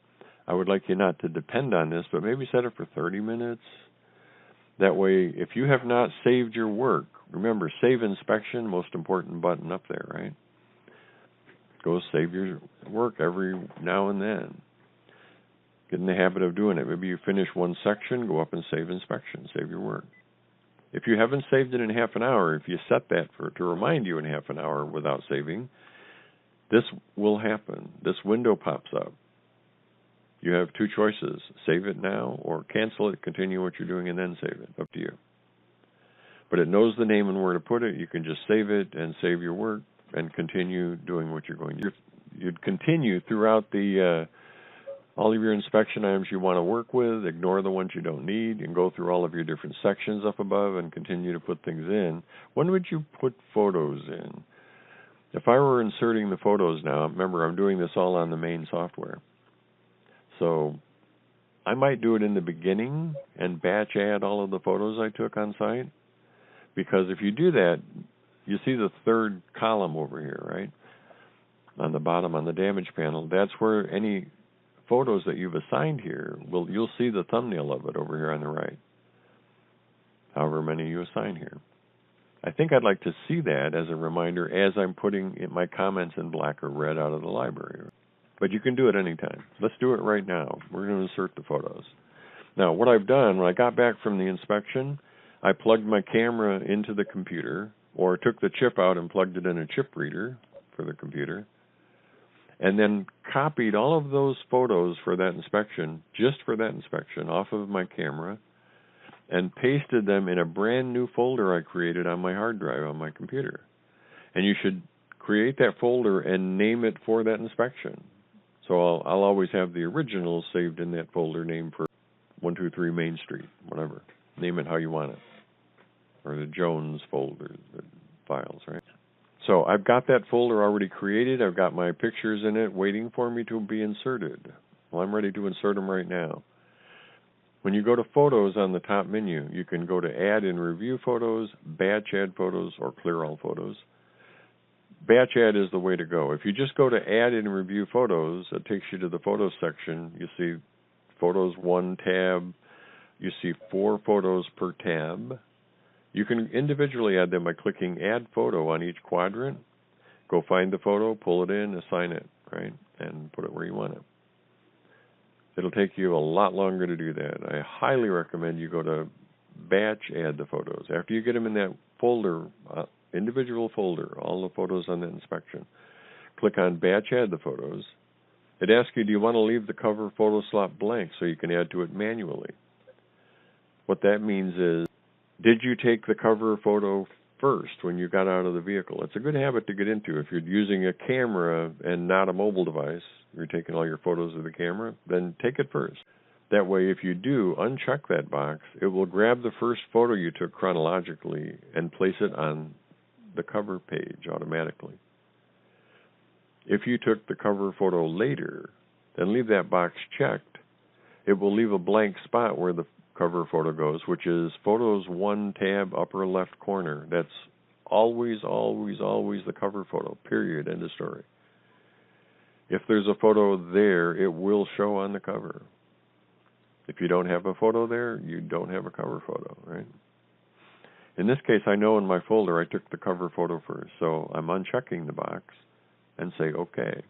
I would like you not to depend on this, but maybe set it for 30 minutes. That way, if you have not saved your work, remember, Save Inspection, most important button up there, right? Go save your work every now and then. Get in the habit of doing it. Maybe you finish one section, go up and save inspection, save your work. If you haven't saved it in half an hour, if you set that to remind you in half an hour without saving, this will happen. This window pops up. You have 2 choices. Save it now or cancel it, continue what you're doing, and then save it. Up to you. But it knows the name and where to put it. You can just save it and save your work and continue doing what you're going to do. You'd continue throughout all of your inspection items you want to work with, ignore the ones you don't need, and go through all of your different sections up above and continue to put things in. When would you put photos in? If I were inserting the photos now, remember I'm doing this all on the main software. So I might do it in the beginning and batch add all of the photos I took on site. Because if you do that, you see the 3rd column over here, right? On the bottom, on the damage panel. That's where any photos that you've assigned here, you'll see the thumbnail of it over here on the right. However many you assign here. I think I'd like to see that as a reminder as I'm putting my comments in black or red out of the library. But you can do it anytime. Let's do it right now. We're going to insert the photos. Now, what I've done, when I got back from the inspection, I plugged my camera into the computer, or took the chip out and plugged it in a chip reader for the computer, and then copied all of those photos for that inspection, just for that inspection, off of my camera, and pasted them in a brand new folder I created on my hard drive on my computer. And you should create that folder and name it for that inspection. So I'll always have the original saved in that folder name for 123 Main Street, whatever. Name it how you want it. Or the Jones folder, the files, right? So I've got that folder already created. I've got my pictures in it waiting for me to be inserted. Well, I'm ready to insert them right now. When you go to Photos on the top menu, you can go to Add and Review Photos, Batch Add Photos, or Clear All Photos. Batch Add is the way to go. If you just go to Add and Review Photos, it takes you to the Photos section. You see Photos 1 tab. You see 4 photos per tab. You can individually add them by clicking Add Photo on each quadrant. Go find the photo, pull it in, assign it, right, and put it where you want it. It'll take you a lot longer to do that. I highly recommend you go to Batch Add the photos. After you get them in that folder, individual folder, all the photos on that inspection, click on Batch Add the photos. It asks you, do you want to leave the cover photo slot blank so you can add to it manually? What that means is, did you take the cover photo first when you got out of the vehicle? It's a good habit to get into. If you're using a camera and not a mobile device, you're taking all your photos of the camera, then take it first. That way, if you do uncheck that box, it will grab the first photo you took chronologically and place it on the cover page automatically. If you took the cover photo later, then leave that box checked. It will leave a blank spot where the cover photo goes, which is Photos 1 tab, upper left corner. That's always, always, always the cover photo, period, end of story. If there's a photo there, it will show on the cover. If you don't have a photo there, you don't have a cover photo, right? In this case, I know in my folder I took the cover photo first, so I'm unchecking the box and say OK.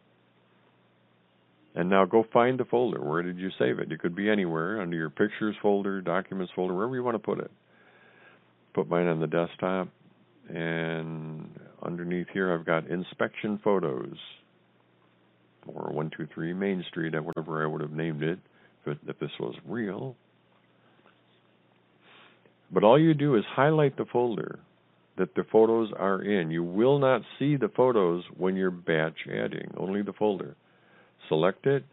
And now go find the folder. Where did you save it? It could be anywhere, under your Pictures folder, Documents folder, wherever you want to put it. Put mine on the desktop, and underneath here I've got Inspection Photos, or 123 Main Street, or whatever I would have named it if this was real. But all you do is highlight the folder that the photos are in. You will not see the photos when you're batch adding, only the folder. Select it,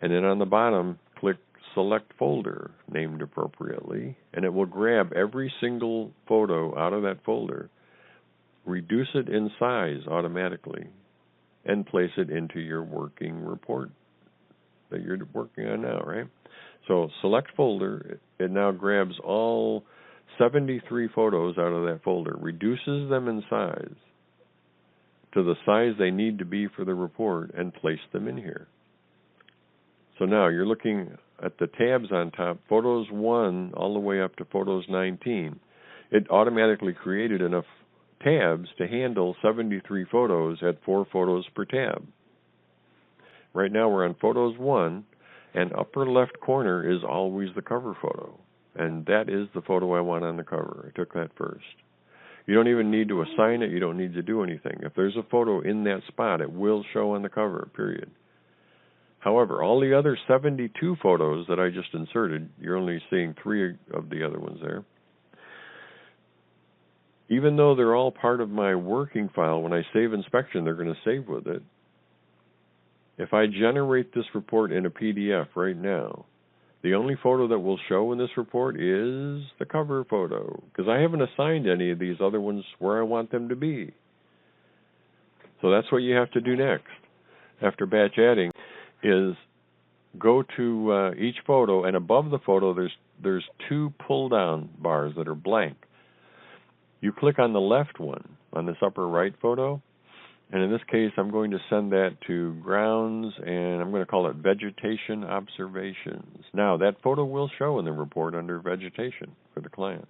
and then on the bottom, click Select Folder, named appropriately, and it will grab every single photo out of that folder, reduce it in size automatically, and place it into your working report that you're working on now, right? So select folder, it now grabs all 73 photos out of that folder, reduces them in size to the size they need to be for the report, and place them in here. So now you're looking at the tabs on top, Photos 1 all the way up to Photos 19. It automatically created enough tabs to handle 73 photos at 4 photos per tab. Right now we're on Photos 1, and upper left corner is always the cover photo. And that is the photo I want on the cover. I took that first. You don't even need to assign it. You don't need to do anything. If there's a photo in that spot, it will show on the cover, period. However, all the other 72 photos that I just inserted, you're only seeing 3 of the other ones there. Even though they're all part of my working file, when I save inspection, they're going to save with it. If I generate this report in a PDF right now, the only photo that will show in this report is the cover photo, because I haven't assigned any of these other ones where I want them to be. So that's what you have to do next after batch adding, is go to each photo, and above the photo there's 2 pull-down bars that are blank. You click on the left one, on this upper right photo, and in this case I'm going to send that to Grounds, and I'm going to call it Vegetation Observations. Now that photo will show in the report under Vegetation for the client.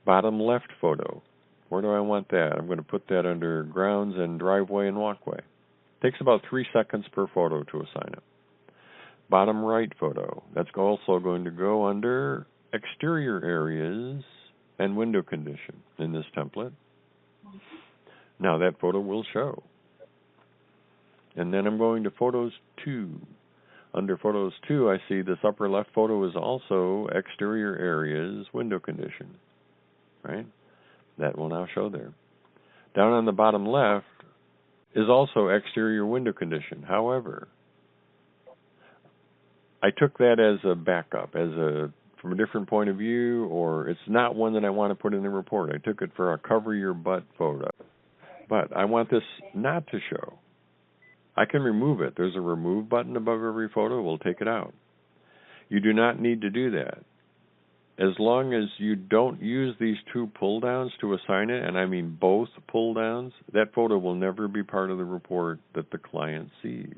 Bottom left photo, where do I want that? I'm going to put that under Grounds and Driveway and Walkway. Takes about 3 seconds per photo to assign it. Bottom right photo, that's also going to go under Exterior Areas and Window Condition in this template. Now that photo will show. And then I'm going to Photos 2. Under Photos 2, I see this upper left photo is also Exterior Areas, Window Condition. Right? That will now show there. Down on the bottom left is also exterior window condition. However, I took that as a backup, from a different point of view, or it's not one that I want to put in the report. I took it for a cover your butt photo. But I want this not to show. I can remove it. There's a remove button above every photo. We'll take it out. You do not need to do that. As long as you don't use these two pull downs to assign it, and I mean both pull downs, that photo will never be part of the report that the client sees.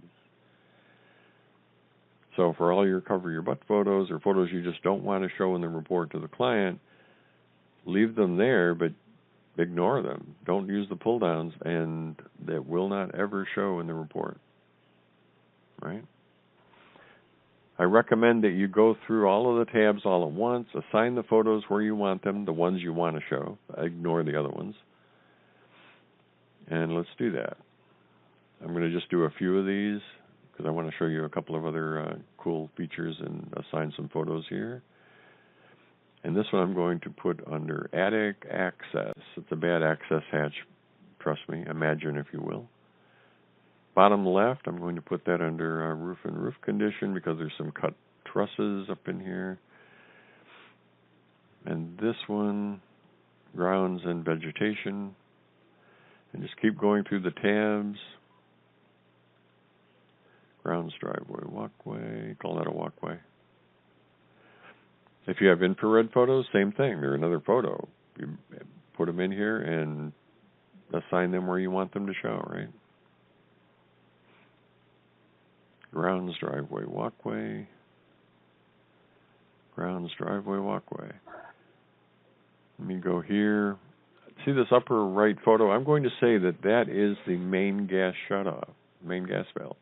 So for all your cover your butt photos or photos you just don't want to show in the report to the client, leave them there, but ignore them. Don't use the pull downs, and that will not ever show in the report. Right? I recommend that you go through all of the tabs all at once, assign the photos where you want them, the ones you want to show, ignore the other ones, and let's do that. I'm going to just do a few of these because I want to show you a couple of other cool features and assign some photos here. And this one I'm going to put under attic access. It's a bad access hatch, trust me, imagine if you will. Bottom left, I'm going to put that under roof and roof condition because there's some cut trusses up in here. And this one, grounds and vegetation. And just keep going through the tabs. Grounds, driveway, walkway, call that a walkway. If you have infrared photos, same thing. They're another photo. You put them in here and assign them where you want them to show, right? Grounds, driveway, walkway. Grounds, driveway, walkway. Let me go here. See this upper right photo? I'm going to say that that is the main gas shutoff, main gas valve.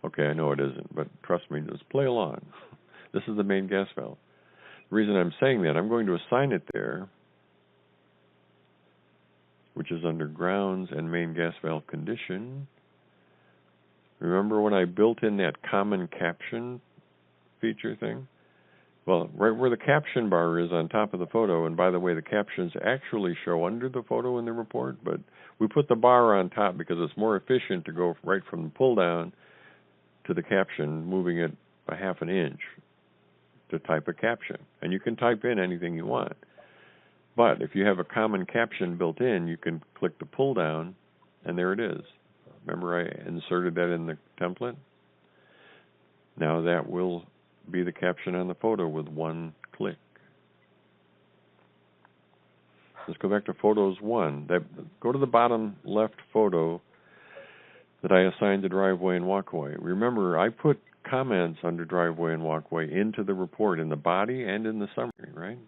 Okay, I know it isn't, but trust me, just play along. This is the main gas valve. The reason I'm saying that, I'm going to assign it there, which is under grounds and main gas valve condition. Remember when I built in that common caption feature thing? Well, right where the caption bar is on top of the photo, and by the way, the captions actually show under the photo in the report, but we put the bar on top because it's more efficient to go right from the pull down to the caption, moving it a half an inch to type a caption. And you can type in anything you want. But if you have a common caption built in, you can click the pull down, and there it is. Remember I inserted that in the template? Now that will be the caption on the photo with one click. Let's go back to Photos 1. Go to the bottom left photo that I assigned to driveway and walkway. Remember, I put comments under driveway and walkway into the report in the body and in the summary, right?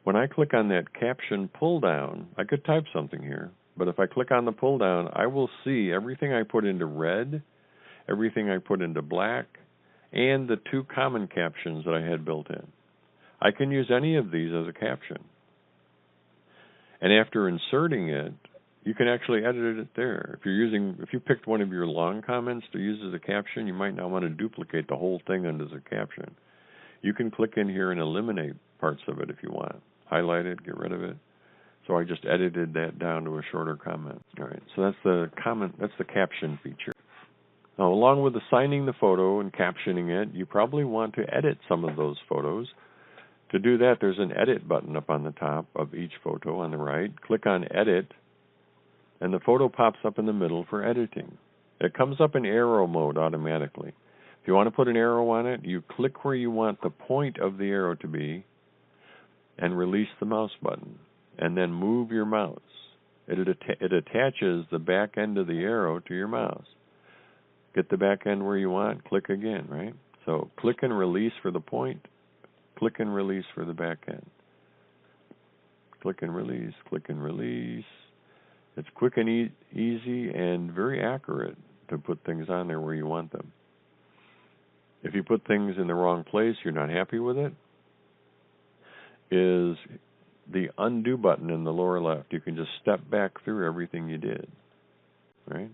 When I click on that caption pull down, I could type something here. But if I click on the pull down, I will see everything I put into red, everything I put into black, and the two common captions that I had built in. I can use any of these as a caption. And after inserting it, you can actually edit it there. If you picked one of your long comments to use as a caption, you might not want to duplicate the whole thing under the caption. You can click in here and eliminate parts of it if you want. Highlight it, get rid of it. So I just edited that down to a shorter comment. All right, so that's the comment. That's the caption feature. Now, along with assigning the photo and captioning it, you probably want to edit some of those photos. To do that, there's an edit button up on the top of each photo on the right. Click on edit, and the photo pops up in the middle for editing. It comes up in arrow mode automatically. If you want to put an arrow on it, you click where you want the point of the arrow to be and release the mouse button. And then move your mouse. It attaches the back end of the arrow to your mouse. Get the back end where you want, click again, right? So click and release for the point, click and release for the back end. Click and release, click and release. It's quick and easy and very accurate to put things on there where you want them. If you put things in the wrong place, you're not happy with it, is the undo button in the lower left. You can just step back through everything you did, right,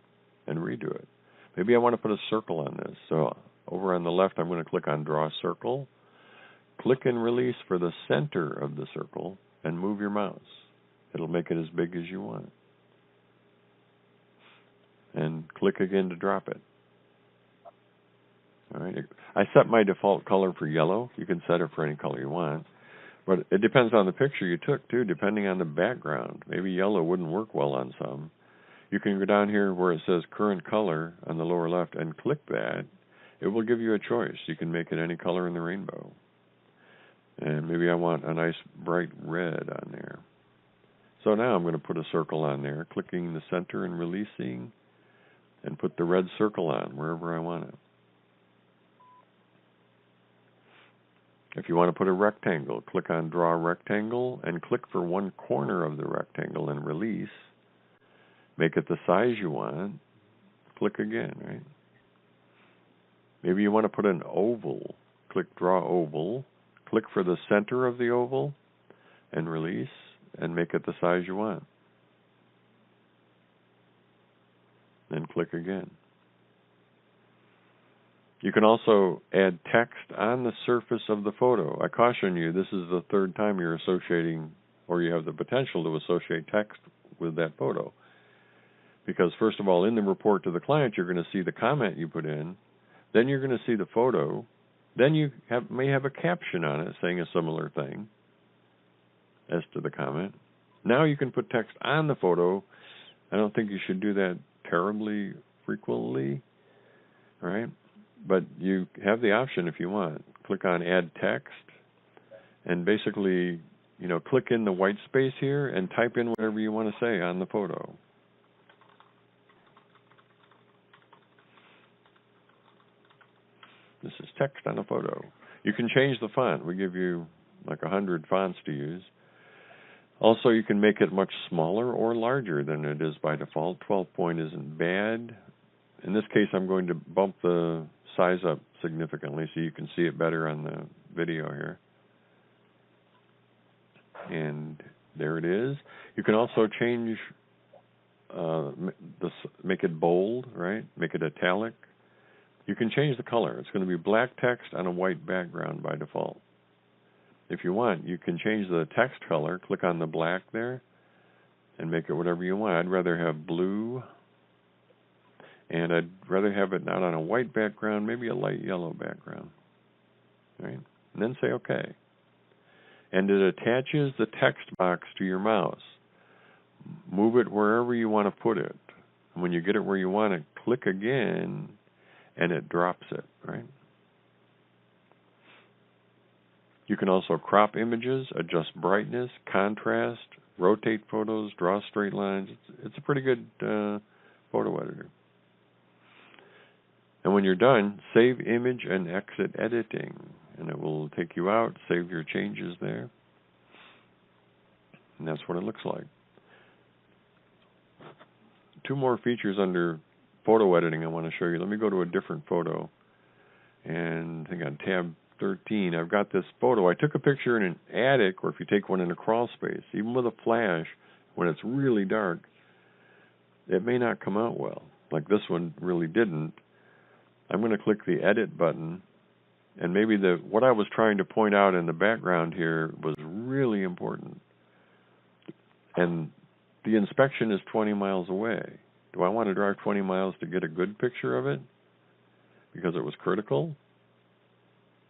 and redo it. Maybe I want to put a circle on this. So over on the left, I'm going to click on Draw Circle. Click and release for the center of the circle and move your mouse. It'll make it as big as you want. And click again to drop it. All right. I set my default color for yellow. You can set it for any color you want. But it depends on the picture you took, too, depending on the background. Maybe yellow wouldn't work well on some. You can go down here where it says current color on the lower left and click that. It will give you a choice. You can make it any color in the rainbow. And maybe I want a nice bright red on there. So now I'm going to put a circle on there, clicking the center and releasing, and put the red circle on wherever I want it. If you want to put a rectangle, click on Draw Rectangle and click for one corner of the rectangle and release. Make it the size you want. Click again, right? Maybe you want to put an oval. Click Draw Oval. Click for the center of the oval and release and make it the size you want. Then click again. You can also add text on the surface of the photo. I caution you, this is the third time you're associating, or you have the potential to associate text with that photo. Because first of all, in the report to the client, you're going to see the comment you put in. Then you're going to see the photo. Then you may have a caption on it saying a similar thing as to the comment. Now you can put text on the photo. I don't think you should do that terribly frequently, right? But you have the option if you want. Click on Add Text, and basically, click in the white space here and type in whatever you want to say on the photo. This is text on a photo. You can change the font. We give you like 100 fonts to use. Also, you can make it much smaller or larger than it is by default. 12 point isn't bad. In this case, I'm going to bump the size up significantly so you can see it better on the video here. And there it is. You can also change, make it bold, right? Make it italic. You can change the color. It's going to be black text on a white background by default. If you want, you can change the text color. Click on the black there and make it whatever you want. I'd rather have blue, and I'd rather have it not on a white background, maybe a light yellow background. Right? And then say OK. And it attaches the text box to your mouse. Move it wherever you want to put it. And when you get it where you want it, click again, and it drops it, right? You can also crop images, adjust brightness, contrast, rotate photos, draw straight lines. It's a pretty good photo editor. And when you're done, save image and exit editing. And it will take you out, save your changes there. And that's what it looks like. Two more features under photo editing I want to show you. Let me go to a different photo. And I think on tab 13, I've got this photo. I took a picture in an attic, or if you take one in a crawl space, even with a flash, when it's really dark, it may not come out well. Like this one really didn't. I'm going to click the edit button, and maybe what I was trying to point out in the background here was really important. And the inspection is 20 miles away. Do I want to drive 20 miles to get a good picture of it because it was critical?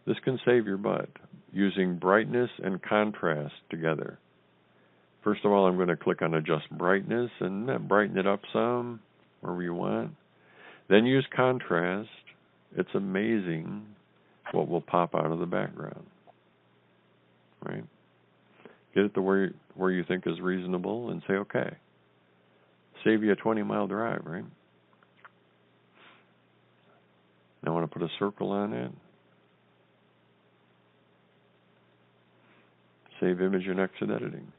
This can save your butt using brightness and contrast together. First of all, I'm going to click on Adjust Brightness and brighten it up some, wherever you want. Then use contrast. It's amazing what will pop out of the background. Right? Get it to where you think is reasonable and say, okay. Save you a 20-mile drive, right? Now I want to put a circle on it. Save image and exit editing.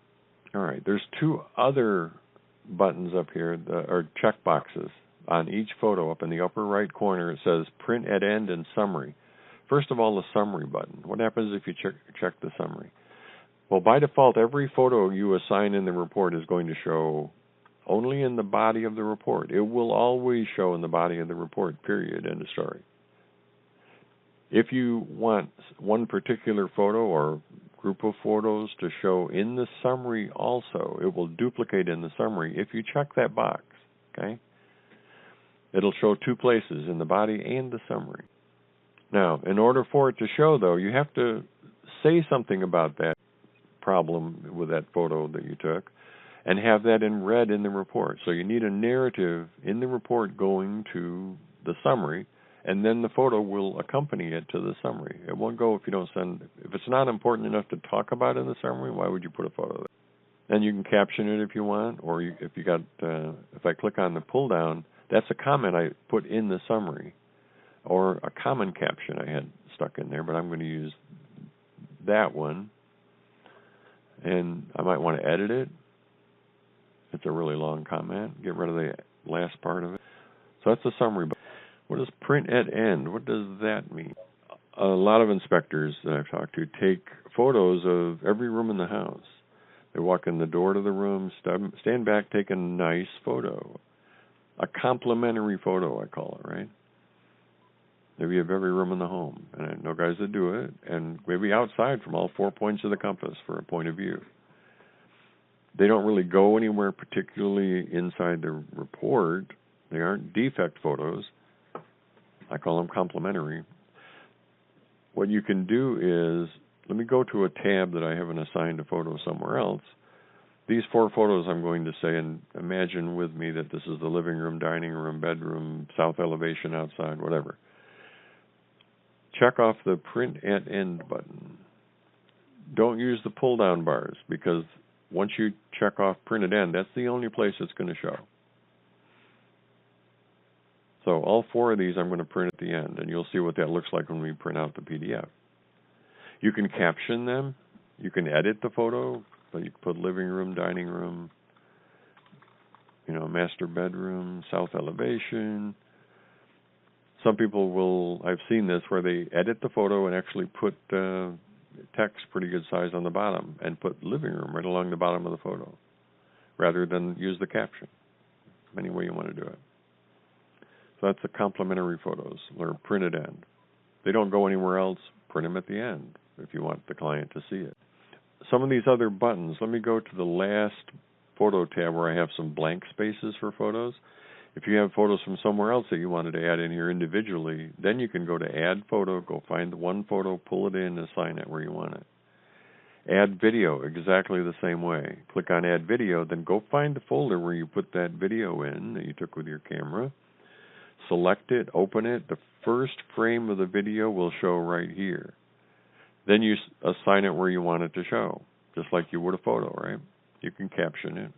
All right, there's two other buttons up here, or check boxes on each photo. Up in the upper right corner, it says Print at End and Summary. First of all, the Summary button. What happens if you check the Summary? Well, by default, every photo you assign in the report is going to show only in the body of the report. It will always show in the body of the report, period, end of story. If you want one particular photo or group of photos to show in the summary also. It will duplicate in the summary if you check that box, okay? It'll show two places, in the body and the summary. Now, in order for it to show, though, you have to say something about that problem with that photo that you took and have that in red in the report. So you need a narrative in the report going to the summary, and then the photo will accompany it to the summary. It won't go if you don't send, if it's not important enough to talk about in the summary, why would you put a photo there? And you can caption it if you want, or if you got, if I click on the pull down, that's a comment I put in the summary, or a common caption I had stuck in there, but I'm going to use that one, and I might want to edit it. It's a really long comment. Get rid of the last part of it. So that's the summary. What does print at end? What does that mean? A lot of inspectors that I've talked to take photos of every room in the house. They walk in the door to the room, stand back, take a nice photo. A complimentary photo, I call it, right? Maybe of every room in the home. And I know guys that do it, and maybe outside from all 4 points of the compass for a point of view. They don't really go anywhere particularly inside the report. They aren't defect photos. I call them complimentary. What you can do is, let me go to a tab that I haven't assigned a photo somewhere else. These 4 photos I'm going to say, and imagine with me that this is the living room, dining room, bedroom, south elevation, outside, whatever. Check off the print at end button. Don't use the pull down bars, because once you check off print at end, that's the only place it's going to show. So all 4 of these I'm going to print at the end, and you'll see what that looks like when we print out the PDF. You can caption them. You can edit the photo. So you can put living room, dining room, master bedroom, south elevation. Some people will, I've seen this, where they edit the photo and actually put text pretty good size on the bottom and put living room right along the bottom of the photo, rather than use the caption. Any way you want to do it. So that's the complimentary photos, or print at end. They don't go anywhere else. Print them at the end if you want the client to see it. Some of these other buttons, let me go to the last photo tab where I have some blank spaces for photos. If you have photos from somewhere else that you wanted to add in here individually, then you can go to Add Photo, go find the one photo, pull it in, assign it where you want it. Add Video, exactly the same way. Click on Add Video, then go find the folder where you put that video in that you took with your camera. Select it, open it. The first frame of the video will show right here. Then you assign it where you want it to show, just like you would a photo, right? You can caption it.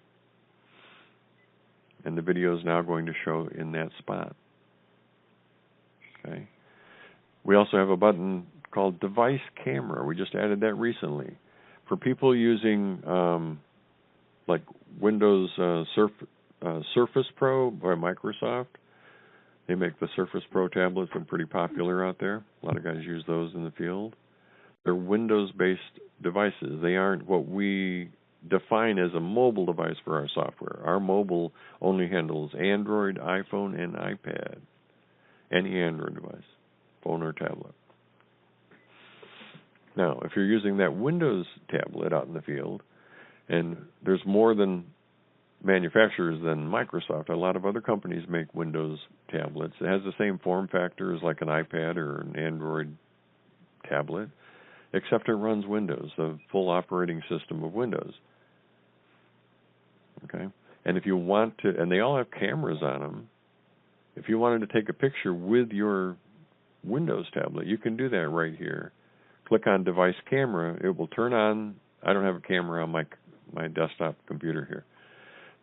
And the video is now going to show in that spot. Okay. We also have a button called Device Camera. We just added that recently. For people using like Windows Surface Pro by Microsoft, they make the Surface Pro tablets. They're pretty popular out there. A lot of guys use those in the field. They're Windows-based devices. They aren't what we define as a mobile device for our software. Our mobile only handles Android, iPhone, and iPad. Any Android device, phone or tablet. Now, if you're using that Windows tablet out in the field, and there's more than manufacturers than Microsoft, a lot of other companies make Windows tablets. It has the same form factor as like an iPad or an Android tablet, except it runs Windows, the full operating system of Windows. Okay? And if you want to, and they all have cameras on them, if you wanted to take a picture with your Windows tablet, you can do that right here. Click on Device Camera. It will turn on. I don't have a camera on my desktop computer here,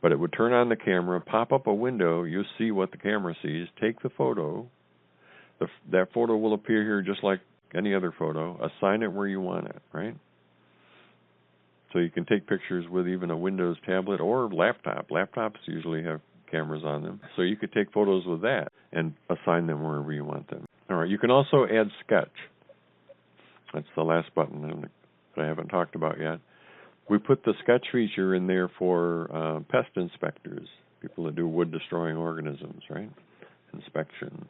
but it would turn on the camera, pop up a window. You'll see what the camera sees. Take the photo. That photo will appear here just like any other photo. Assign it where you want it, right? So you can take pictures with even a Windows tablet or laptop. Laptops usually have cameras on them. So you could take photos with that and assign them wherever you want them. All right, you can also add Sketch. That's the last button that I haven't talked about yet. We put the Sketch feature in there for pest inspectors, people that do wood-destroying organisms, right? Inspection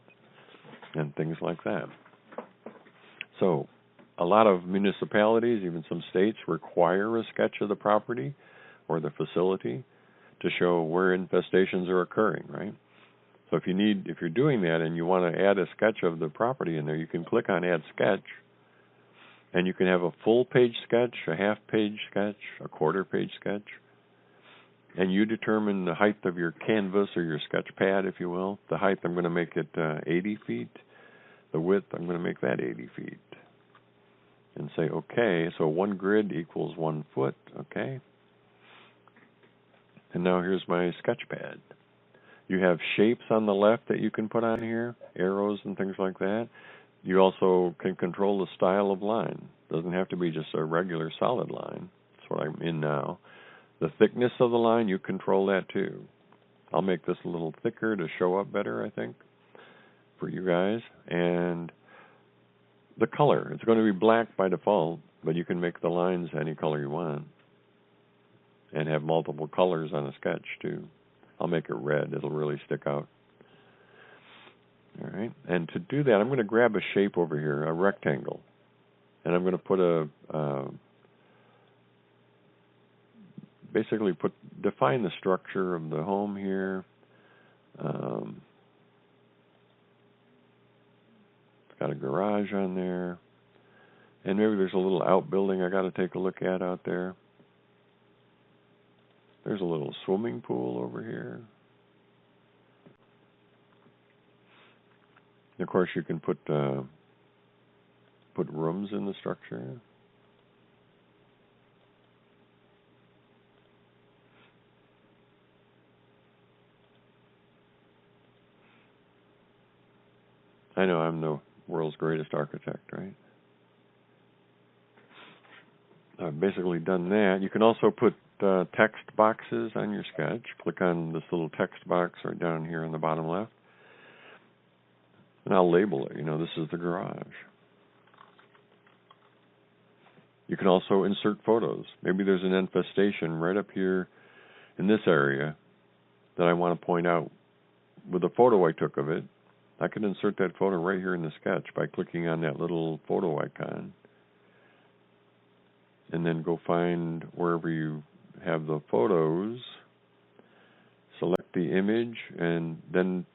and things like that. So a lot of municipalities, even some states, require a sketch of the property or the facility to show where infestations are occurring, right? So if you're doing that and you want to add a sketch of the property in there, you can click on Add Sketch, and you can have a full page sketch, a half page sketch, a quarter page sketch, and you determine the height of your canvas or your sketch pad, if you will. The height, I'm going to make it 80 feet. The width, I'm going to make that 80 feet. And say, okay, so 1 grid equals 1 foot, okay? And now here's my sketch pad. You have shapes on the left that you can put on here, arrows and things like that. You also can control the style of line. It doesn't have to be just a regular solid line. That's what I'm in now. The thickness of the line, you control that too. I'll make this a little thicker to show up better, I think, for you guys. And the color, it's going to be black by default, but you can make the lines any color you want and have multiple colors on a sketch too. I'll make it red. It'll really stick out. All right. And to do that, I'm going to grab a shape over here, a rectangle, and I'm going to put define the structure of the home here. It's got a garage on there, and maybe there's a little outbuilding I got to take a look at out there. There's a little swimming pool over here. And of course, you can put rooms in the structure. I know I'm the world's greatest architect, right? I've basically done that. You can also put text boxes on your sketch. Click on this little text box right down here in the bottom left. And I'll label it. This is the garage. You can also insert photos. Maybe there's an infestation right up here in this area that I want to point out with a photo I took of it. I can insert that photo right here in the sketch by clicking on that little photo icon. And then go find wherever you have the photos, select the image, and then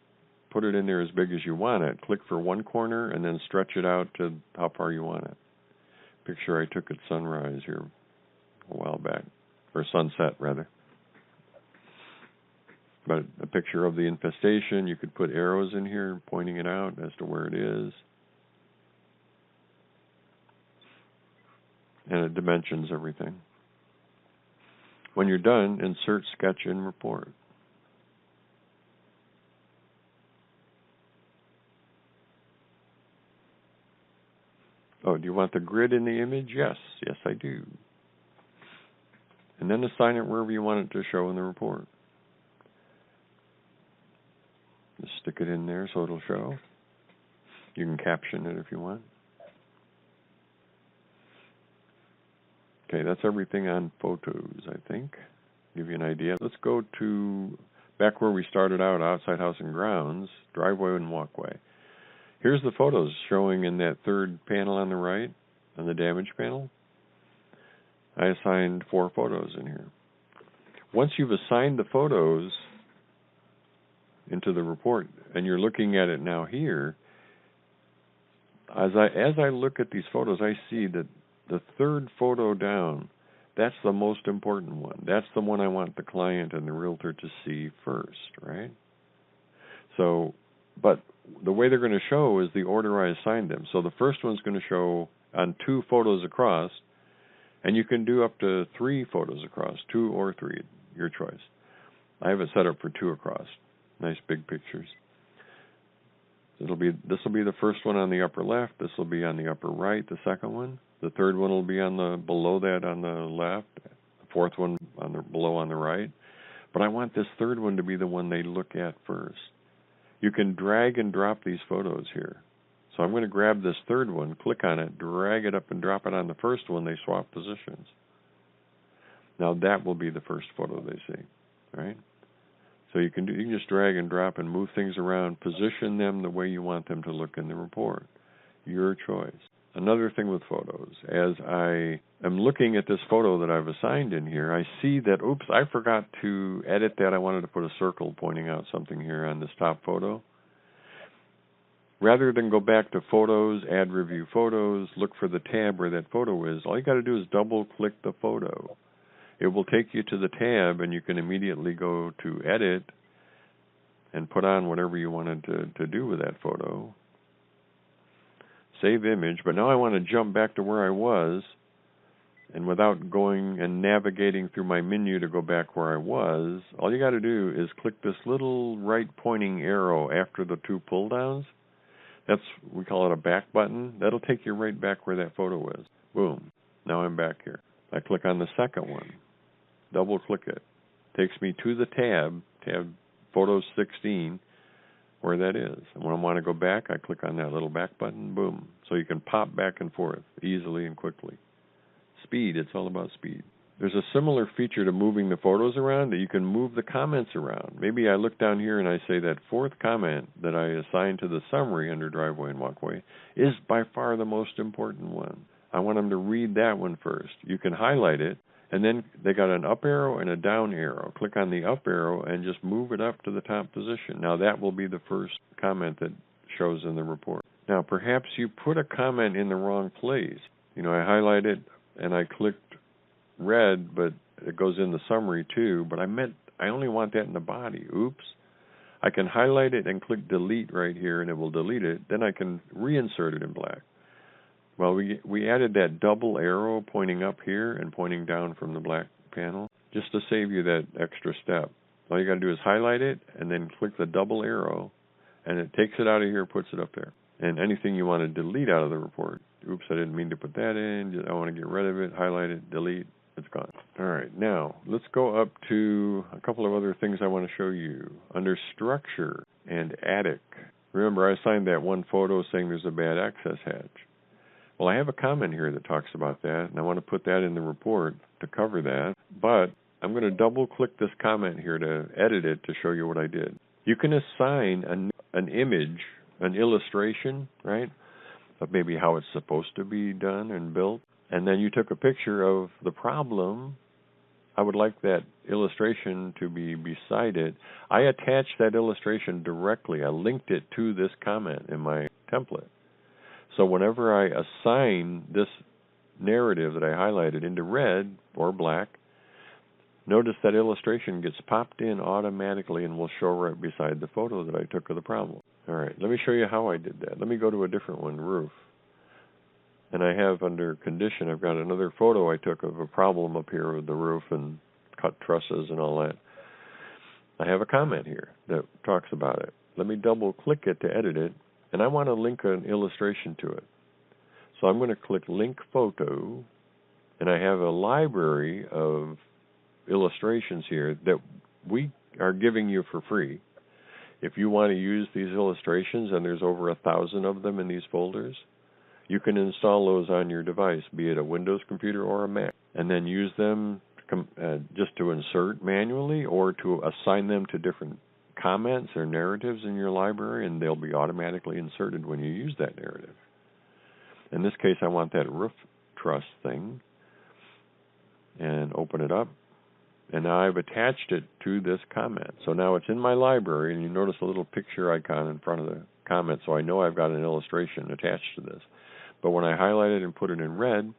put it in there as big as you want it. Click for one corner and then stretch it out to how far you want it. Picture I took at sunrise here a while back, or sunset rather. But a picture of the infestation, you could put arrows in here pointing it out as to where it is. And it dimensions everything. When you're done, insert sketch in report. Oh, do you want the grid in the image? Yes. Yes, I do. And then assign it wherever you want it to show in the report. Just stick it in there so it'll show. You can caption it if you want. Okay, that's everything on photos, I think. Give you an idea. Let's go to back where we started out, outside house and grounds, driveway and walkway. Here's the photos showing in that third panel on the right, on the damage panel. I assigned 4 photos in here. Once you've assigned the photos into the report, and you're looking at it now here, as I look at these photos, I see that the third photo down, that's the most important one. That's the one I want the client and the realtor to see first, right? So, but the way they're going to show is the order I assigned them. So the first one's going to show on 2 photos across, and you can do up to 3 photos across, 2 or 3, your choice. I have it set up for 2 across. Nice big pictures. This will be the first one on the upper left. This will be on the upper right, the second one. The third one will be below that on the left. The fourth one below on the right. But I want this third one to be the one they look at first. You can drag and drop these photos here. So I'm going to grab this third one, click on it, drag it up and drop it on the first one. They swap positions. Now that will be the first photo they see, right? So you can just drag and drop and move things around, position them the way you want them to look in the report. Your choice. another thing with photos. As I am looking at this photo that I've assigned in here, I see that, oops, I forgot to edit that. I wanted to put a circle pointing out something here on this top photo. Rather than go back to Photos, Add Review Photos, look for the tab where that photo is, all you got to do is double-click the photo. It will take you to the tab, and you can immediately go to Edit and put on whatever you wanted to do with that photo. Save image, but now I want to jump back to where I was, and without going and navigating through my menu to go back where I was, all you got to do is click this little right pointing arrow after the two pull downs. We call it a back button. That'll take you right back where that photo is. Boom. Now I'm back here. I click on the second one. Double click it. Takes me to the tab Photos 16, where that is. And when I want to go back, I click on that little back button. Boom. So you can pop back and forth easily and quickly. Speed. It's all about speed. There's a similar feature to moving the photos around, that you can move the comments around. Maybe I look down here and I say that fourth comment that I assigned to the summary under driveway and walkway is by far the most important one. I want them to read that one first. You can highlight it, and then they got an up arrow and a down arrow. Click on the up arrow and just move it up to the top position. Now that will be the first comment that shows in the report. Now perhaps you put a comment in the wrong place. I highlight it and I clicked red, but it goes in the summary too, but I only want that in the body. Oops. I can highlight it and click delete right here, and it will delete it. Then I can reinsert it in black. Well, we added that double arrow pointing up here and pointing down from the black panel just to save you that extra step. All you got to do is highlight it and then click the double arrow, and it takes it out of here, puts it up there. And anything you want to delete out of the report, oops, I didn't mean to put that in, I want to get rid of it, highlight it, delete, it's gone. All right, now let's go up to a couple of other things I want to show you. Under Structure and Attic, remember I assigned that one photo saying there's a bad access hatch. Well, I have a comment here that talks about that, and I want to put that in the report to cover that, but I'm going to double-click this comment here to edit it to show you what I did. You can assign an image, an illustration, right, of maybe how it's supposed to be done and built, and then you took a picture of the problem. I would like that illustration to be beside it. I attached that illustration directly. I linked it to this comment in my template. So whenever I assign this narrative that I highlighted into red or black, notice that illustration gets popped in automatically and will show right beside the photo that I took of the problem. All right, let me show you how I did that. Let me go to a different one, roof. And I have under condition, I've got another photo I took of a problem up here with the roof and cut trusses and all that. I have a comment here that talks about it. Let me double click it to edit it, and I want to link an illustration to it. So I'm going to click Link Photo, and I have a library of illustrations here that we are giving you for free. If you want to use these illustrations, and there's over 1,000 of them in these folders, you can install those on your device, be it a Windows computer or a Mac, and then use them just to insert manually or to assign them to different comments or narratives in your library, and they'll be automatically inserted when you use that narrative. In this case, I want that roof truss thing, and open it up, and now I've attached it to this comment. So now it's in my library, and you notice a little picture icon in front of the comment, so I know I've got an illustration attached to this. But when I highlight it and put it in red,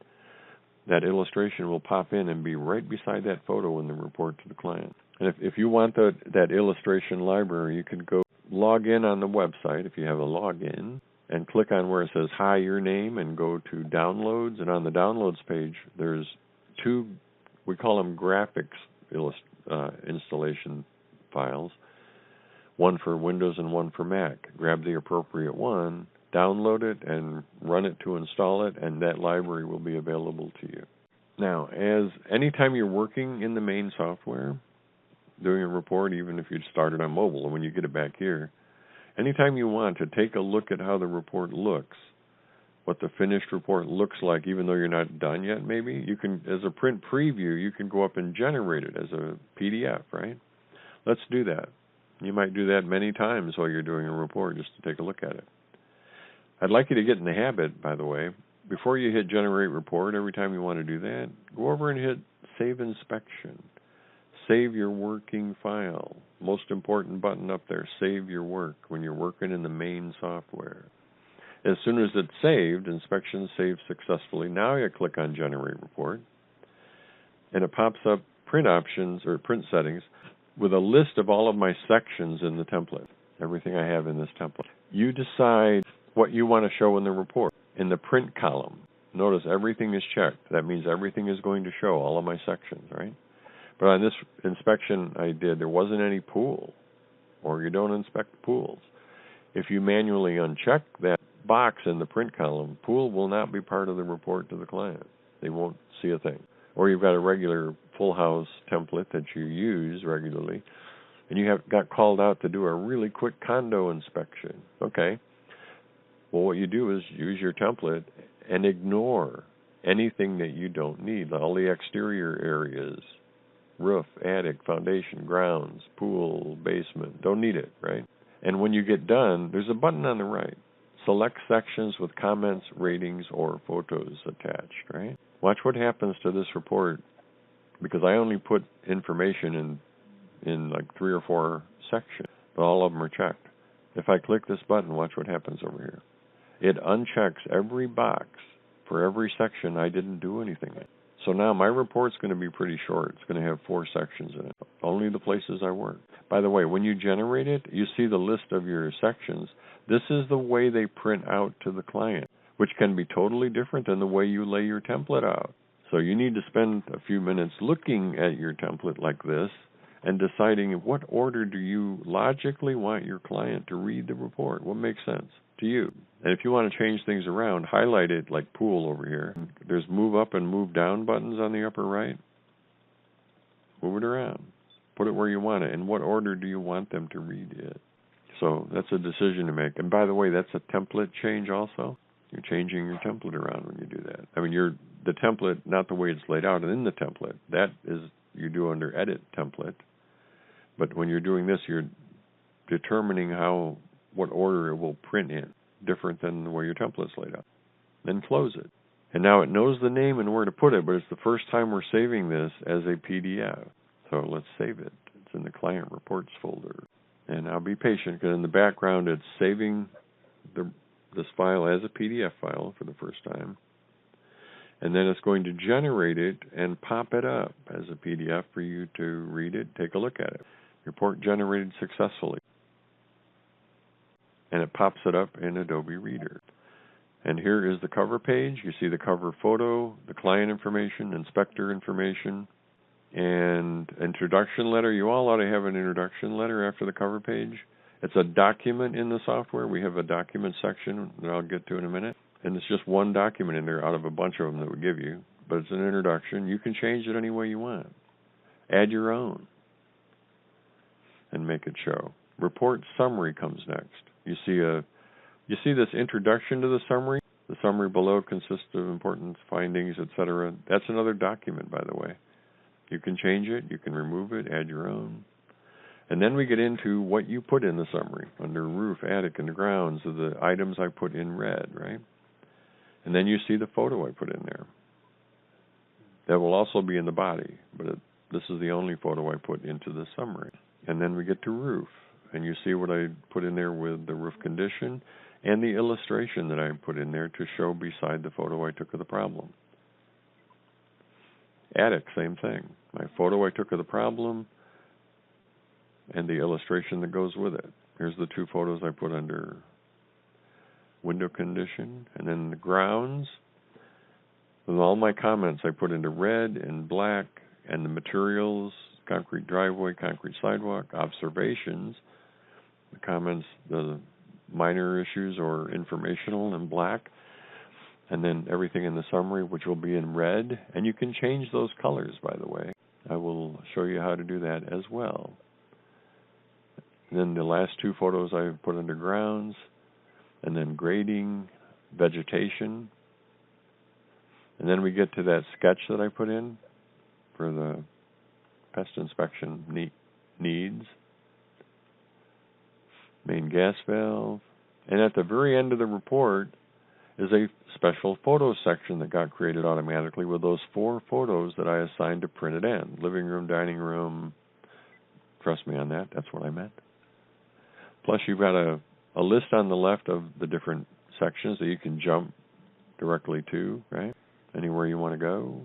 that illustration will pop in and be right beside that photo in the report to the client. And if you want that illustration library, you can go log in on the website if you have a login, and click on where it says Hi Your Name and go to Downloads. And on the Downloads page, there's two, we call them graphics installation files, one for Windows and one for Mac. Grab the appropriate one, download it, and run it to install it, and that library will be available to you. Now, anytime you're working in the main software, doing a report, even if you started on mobile, and when you get it back here, anytime you want to take a look at how the report looks, what the finished report looks like, even though you're not done yet, maybe, you can, as a print preview, you can go up and generate it as a PDF, right? Let's do that. You might do that many times while you're doing a report just to take a look at it. I'd like you to get in the habit, by the way, before you hit Generate Report, every time you want to do that, go over and hit Save Inspection. Save your working file. Most important button up there, Save Your Work, when you're working in the main software. As soon as it's saved, inspection saved successfully. Now you click on Generate Report, and it pops up Print Options or Print Settings with a list of all of my sections in the template, everything I have in this template. You decide what you want to show in the report. In the print column, notice everything is checked. That means everything is going to show, all of my sections, right? But on this inspection I did, there wasn't any pool, or you don't inspect pools. If you manually uncheck that box in the print column, pool will not be part of the report to the client. They won't see a thing. Or you've got a regular full house template that you use regularly, and you got called out to do a really quick condo inspection. Okay. Well, what you do is use your template and ignore anything that you don't need, all the exterior areas, roof, attic, foundation, grounds, pool, basement. Don't need it, right? And when you get done, there's a button on the right. Select sections with comments, ratings, or photos attached, right? Watch what happens to this report, because I only put information in like 3 or 4 sections, but all of them are checked. If I click this button, watch what happens over here. It unchecks every box for every section I didn't do anything in. So now my report's going to be pretty short. It's going to have 4 sections in it, only the places I work. By the way, when you generate it, you see the list of your sections. This is the way they print out to the client, which can be totally different than the way you lay your template out. So you need to spend a few minutes looking at your template like this and deciding in what order do you logically want your client to read the report. What makes sense to you? And if you want to change things around, highlight it like pool over here. There's move up and move down buttons on the upper right. Move it around. Put it where you want it. In what order do you want them to read it? So that's a decision to make. And by the way, that's a template change also. You're changing your template around when you do that. I mean, the template, not the way it's laid out in the template. That is, you do under Edit Template. But when you're doing this, you're determining what order it will print in, different than the way your template's laid out. Then close it. And now it knows the name and where to put it, but it's the first time we're saving this as a PDF. So let's save it. It's in the Client Reports folder. And I'll be patient, because in the background it's saving this file as a PDF file for the first time. And then it's going to generate it and pop it up as a PDF for you to read it, take a look at it. Report generated successfully. And it pops it up in Adobe Reader. And here is the cover page. You see the cover photo, the client information, inspector information, and introduction letter. You all ought to have an introduction letter after the cover page. It's a document in the software. We have a document section that I'll get to in a minute. And it's just one document in there out of a bunch of them that we give you. But it's an introduction. You can change it any way you want. Add your own and make it show. Report summary comes next. You see this introduction to the summary? The summary below consists of important findings, etc. That's another document, by the way. You can change it, you can remove it, add your own. And then we get into what you put in the summary. Under roof, attic, and the grounds are the items I put in red, right? And then you see the photo I put in there. That will also be in the body, but this is the only photo I put into the summary. And then we get to roof, and you see what I put in there with the roof condition and the illustration that I put in there to show beside the photo I took of the problem. Attic, same thing. My photo I took of the problem and the illustration that goes with it. Here's the 2 photos I put under window condition. And then the grounds, with all my comments I put into red and black, and the materials, concrete driveway, concrete sidewalk, observations, the comments, the minor issues or informational in black, and then everything in the summary, which will be in red. And you can change those colors, by the way. I will show you how to do that as well. And then the last 2 photos I put under grounds, and then grading, vegetation. And then we get to that sketch that I put in for the pest inspection needs. Main gas valve. And at the very end of the report, is a special photo section that got created automatically with those 4 photos that I assigned to printed end. Living room, dining room. Trust me on that. That's what I meant. Plus, you've got a list on the left of the different sections that you can jump directly to, right? Anywhere you want to go.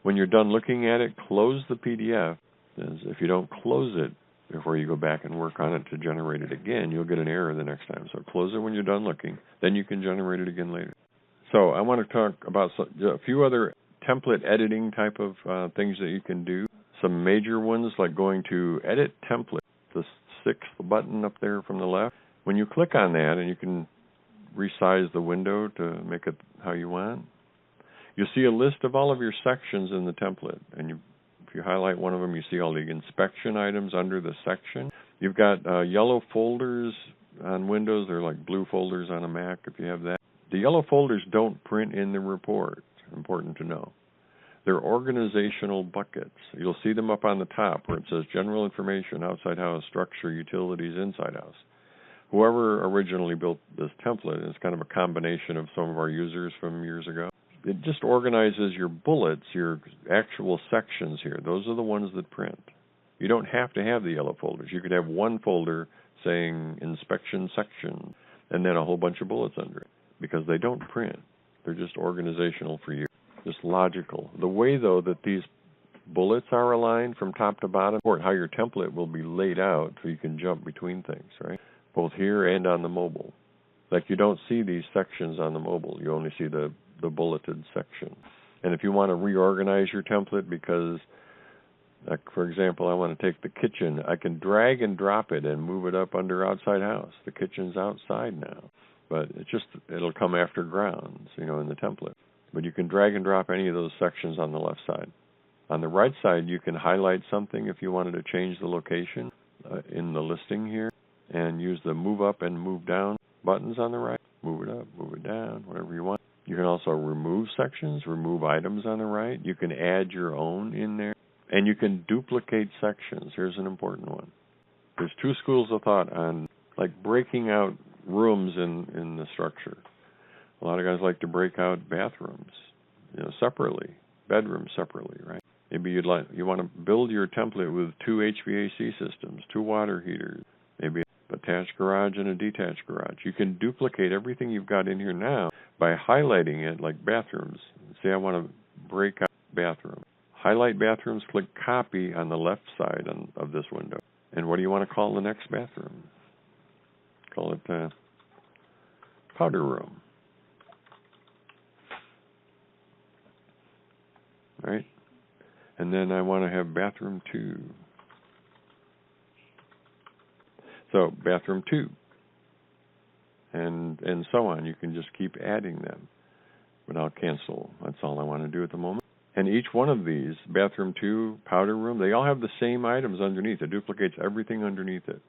When you're done looking at it, close the PDF. If you don't close it before you go back and work on it to generate it again, you'll get an error the next time. So close it when you're done looking. Then you can generate it again later. So I want to talk about a few other template editing type of things that you can do. Some major ones like going to Edit Template, the 6th button up there from the left. When you click on that, and you can resize the window to make it how you want, you'll see a list of all of your sections in the template. And if you highlight one of them, you see all the inspection items under the section. You've got yellow folders on Windows. They're like blue folders on a Mac if you have that. The yellow folders don't print in the report. Important to know. They're organizational buckets. You'll see them up on the top where it says General Information, Outside House, Structure, Utilities, Inside House. Whoever originally built this template, and it's kind of a combination of some of our users from years ago, it just organizes your bullets, your actual sections here. Those are the ones that print. You don't have to have the yellow folders. You could have one folder saying Inspection Section and then a whole bunch of bullets under it because they don't print. They're just organizational for you. Just logical. The way, though, that these bullets are aligned from top to bottom, or how your template will be laid out so you can jump between things, right? Both here and on the mobile. Like you don't see these sections on the mobile. You only see the bulleted section. And if you want to reorganize your template because, like, for example, I want to take the kitchen, I can drag and drop it and move it up under Outside House. The kitchen's outside now. But it'll come after grounds, in the template. But you can drag and drop any of those sections on the left side. On the right side, you can highlight something if you wanted to change the location in the listing here and use the move up and move down buttons on the right. Move it up, move it down, whatever you want. You can also remove sections, remove items on the right. You can add your own in there. And you can duplicate sections. Here's an important one. There's 2 schools of thought on like breaking out rooms in the structure. A lot of guys like to break out bathrooms, separately, bedrooms separately, right? Maybe you want to build your template with 2 HVAC systems, 2 water heaters, maybe a attached garage and a detached garage. You can duplicate everything you've got in here now by highlighting it like bathrooms. Say I want to break out bathroom. Highlight bathrooms, click copy on the left side of this window. And what do you want to call the next bathroom? Call it powder room. Right? And then I want to have bathroom 2. So bathroom 2. And so on. You can just keep adding them. But I'll cancel. That's all I want to do at the moment. And each one of these, bathroom 2, powder room, they all have the same items underneath. It duplicates everything underneath it.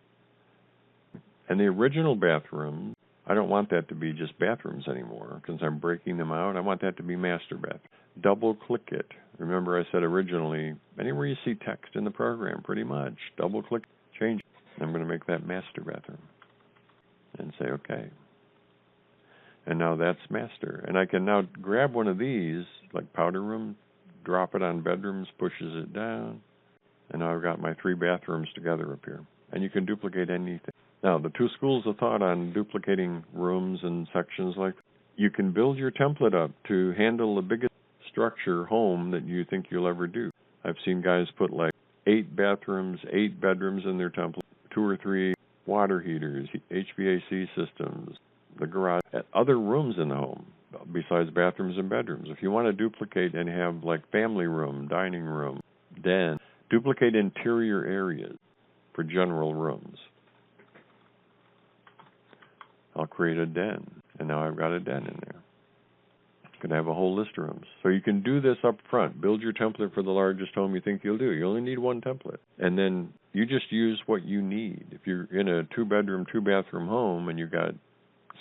And the original bathroom, I don't want that to be just bathrooms anymore because I'm breaking them out. I want that to be master bath. Double-click it. Remember I said originally, anywhere you see text in the program, pretty much, double-click, change it. I'm going to make that master bathroom. And say OK. And now that's master. And I can now grab one of these, like powder room, drop it on bedrooms, pushes it down. And now I've got my 3 bathrooms together up here. And you can duplicate anything. Now, the 2 schools of thought on duplicating rooms and sections like that. You can build your template up to handle the biggest structure home that you think you'll ever do. I've seen guys put like 8 bathrooms, 8 bedrooms in their template, 2 or 3 water heaters, HVAC systems, the garage, other rooms in the home besides bathrooms and bedrooms. If you want to duplicate and have like family room, dining room, den, duplicate interior areas for general rooms. I'll create a den, and now I've got a den in there. Could have a whole list of rooms. So you can do this up front. Build your template for the largest home you think you'll do. You only need 1 template. And then you just use what you need. If you're in a 2-bedroom, 2-bathroom home and you've got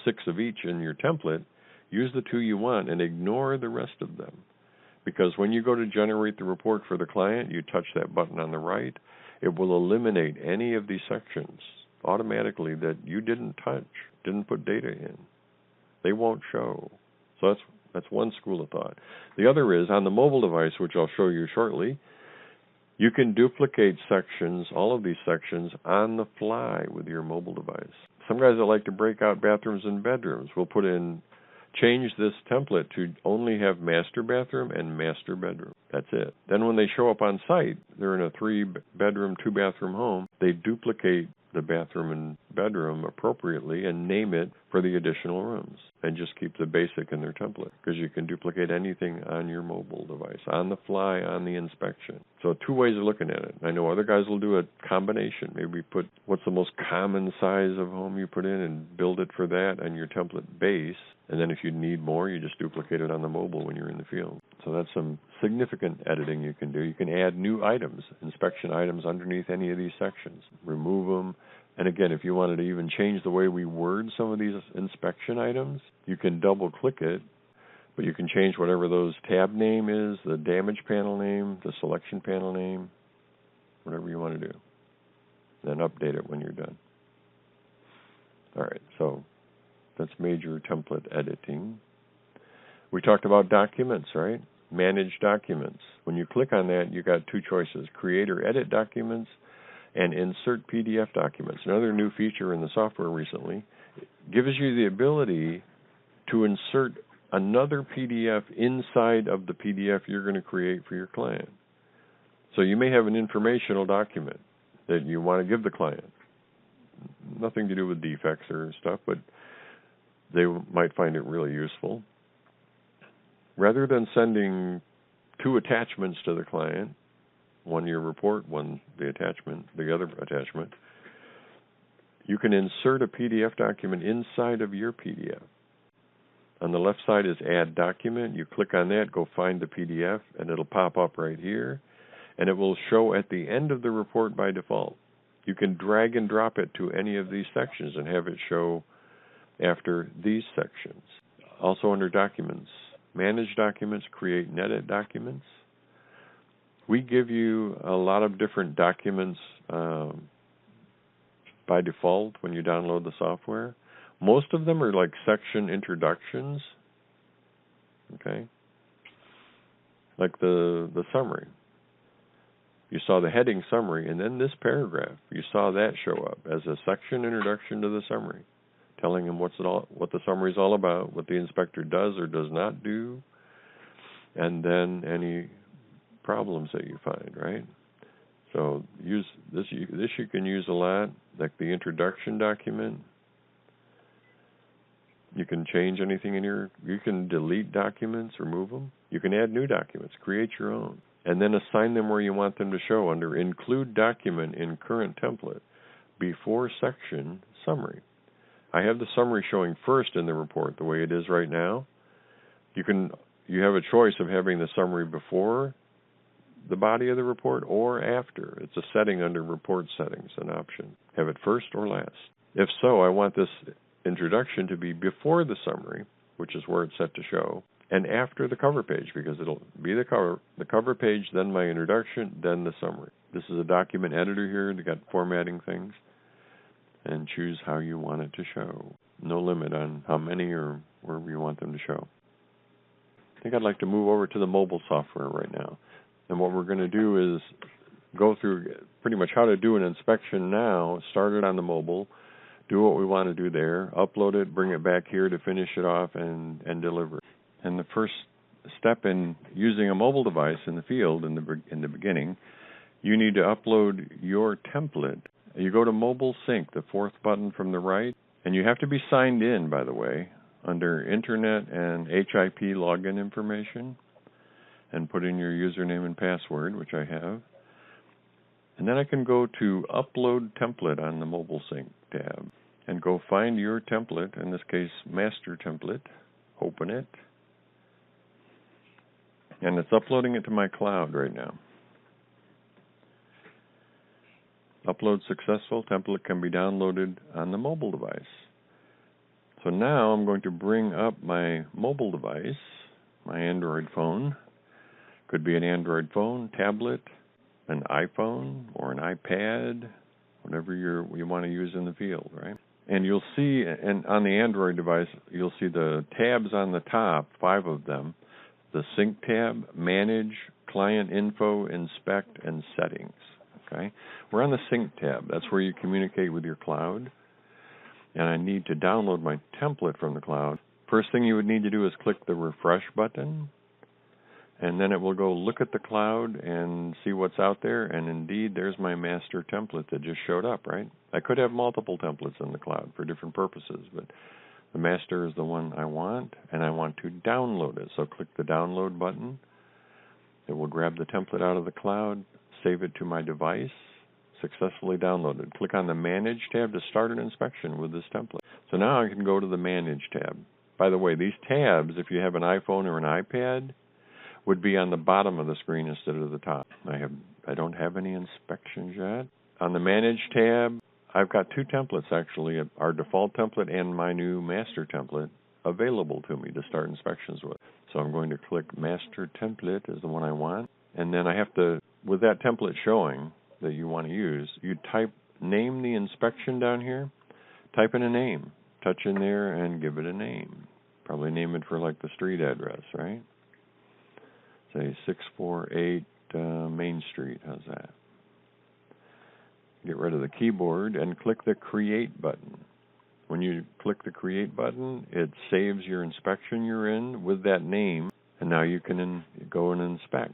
6 of each in your template, use the 2 you want and ignore the rest of them. Because when you go to generate the report for the client, you touch that button on the right, it will eliminate any of these sections automatically that you didn't touch, didn't put data in. They won't show. So that's one school of thought. The other is on the mobile device, which I'll show you shortly, you can duplicate sections, all of these sections, on the fly with your mobile device. Some guys that like to break out bathrooms and bedrooms will change this template to only have master bathroom and master bedroom. That's it. Then when they show up on site, they're in a 3-bedroom, 2-bathroom home, they duplicate the bathroom and bedroom appropriately and name it for the additional rooms and just keep the basic in their template, because you can duplicate anything on your mobile device, on the fly, on the inspection. So 2 ways of looking at it. I know other guys will do a combination. Maybe put what's the most common size of home you put in and build it for that on your template base. And then if you need more, you just duplicate it on the mobile when you're in the field. So that's some significant editing you can do. You can add new items, inspection items underneath any of these sections. Remove them. And again, if you wanted to even change the way we word some of these inspection items, you can double-click it, but you can change whatever those tab name is, the damage panel name, the selection panel name, whatever you want to do. Then update it when you're done. All right, so that's major template editing. We talked about documents, right? Manage documents. When you click on that, you got 2 choices: create or edit documents and insert PDF documents. Another new feature in the software recently gives you the ability to insert another PDF inside of the PDF you're going to create for your client. So you may have an informational document that you want to give the client. Nothing to do with defects or stuff, but they might find it really useful. Rather than sending 2 attachments to the client, one your report, one the other attachment, you can insert a PDF document inside of your PDF. On the left side is Add Document. You click on that, go find the PDF, and it'll pop up right here, and it will show at the end of the report by default. You can drag and drop it to any of these sections and have it show after these sections. Also under Documents, Manage Documents, Create and Edit Documents. We give you a lot of different documents by default when you download the software. Most of them are like section introductions, okay? Like the summary. You saw the heading summary, and then this paragraph, you saw that show up as a section introduction to the summary, telling them what the summary is all about, what the inspector does or does not do, and then any problems that you find, right? So use this. This you can use a lot, like the introduction document. You can change anything you can delete documents, remove them. You can add new documents, create your own, and then assign them where you want them to show under Include Document in Current Template before Section Summary. I have the summary showing first in the report the way it is right now. You have a choice of having the summary before the body of the report or after. It's a setting under Report Settings, an option. Have it first or last. If so, I want this introduction to be before the summary, which is where it's set to show, and after the cover page, because it'll be the cover page, then my introduction, then the summary. This is a document editor here. They got formatting things, and choose how you want it to show. No limit on how many or wherever you want them to show. I think I'd like to move over to the mobile software right now. And what we're going to do is go through pretty much how to do an inspection now, start it on the mobile, do what we want to do there, upload it, bring it back here to finish it off and deliver it. And the first step in using a mobile device in the field in the beginning, you need to upload your template. You go to Mobile Sync, the 4th button from the right, and you have to be signed in, by the way, under Internet and HIP login information, and put in your username and password, which I have. And then I can go to Upload Template on the Mobile Sync tab and go find your template, in this case, Master Template, open it, and it's uploading it to my cloud right now. Upload successful. Template can be downloaded on the mobile device. So now I'm going to bring up my mobile device, my Android phone. Could be an Android phone, tablet, an iPhone, or an iPad, whatever you want to use in the field, right? And you'll see, and on the Android device, you'll see the tabs on the top, 5 of them, the Sync tab, Manage, Client Info, Inspect, and Settings. Okay, we're on the Sync tab. That's where you communicate with your cloud. And I need to download my template from the cloud. First thing you would need to do is click the Refresh button, and then it will go look at the cloud and see what's out there. And indeed, there's my master template that just showed up, right? I could have multiple templates in the cloud for different purposes, but the master is the one I want, and I want to download it. So click the download button. It will grab the template out of the cloud, save it to my device, successfully downloaded. Click on the Manage tab to start an inspection with this template. So now I can go to the Manage tab. By the way, these tabs, if you have an iPhone or an iPad, would be on the bottom of the screen instead of the top. I don't have any inspections yet. On the Manage tab, I've got 2 templates actually, our default template and my new master template available to me to start inspections with. So I'm going to click Master Template is the one I want. And then I have to, with that template showing that you want to use, you name the inspection down here, type in a name, touch in there and give it a name. Probably name it for like the street address, right? Say 648 Main Street, how's that? Get rid of the keyboard and click the Create button. When you click the Create button, it saves your inspection you're in with that name, and now you can go and inspect.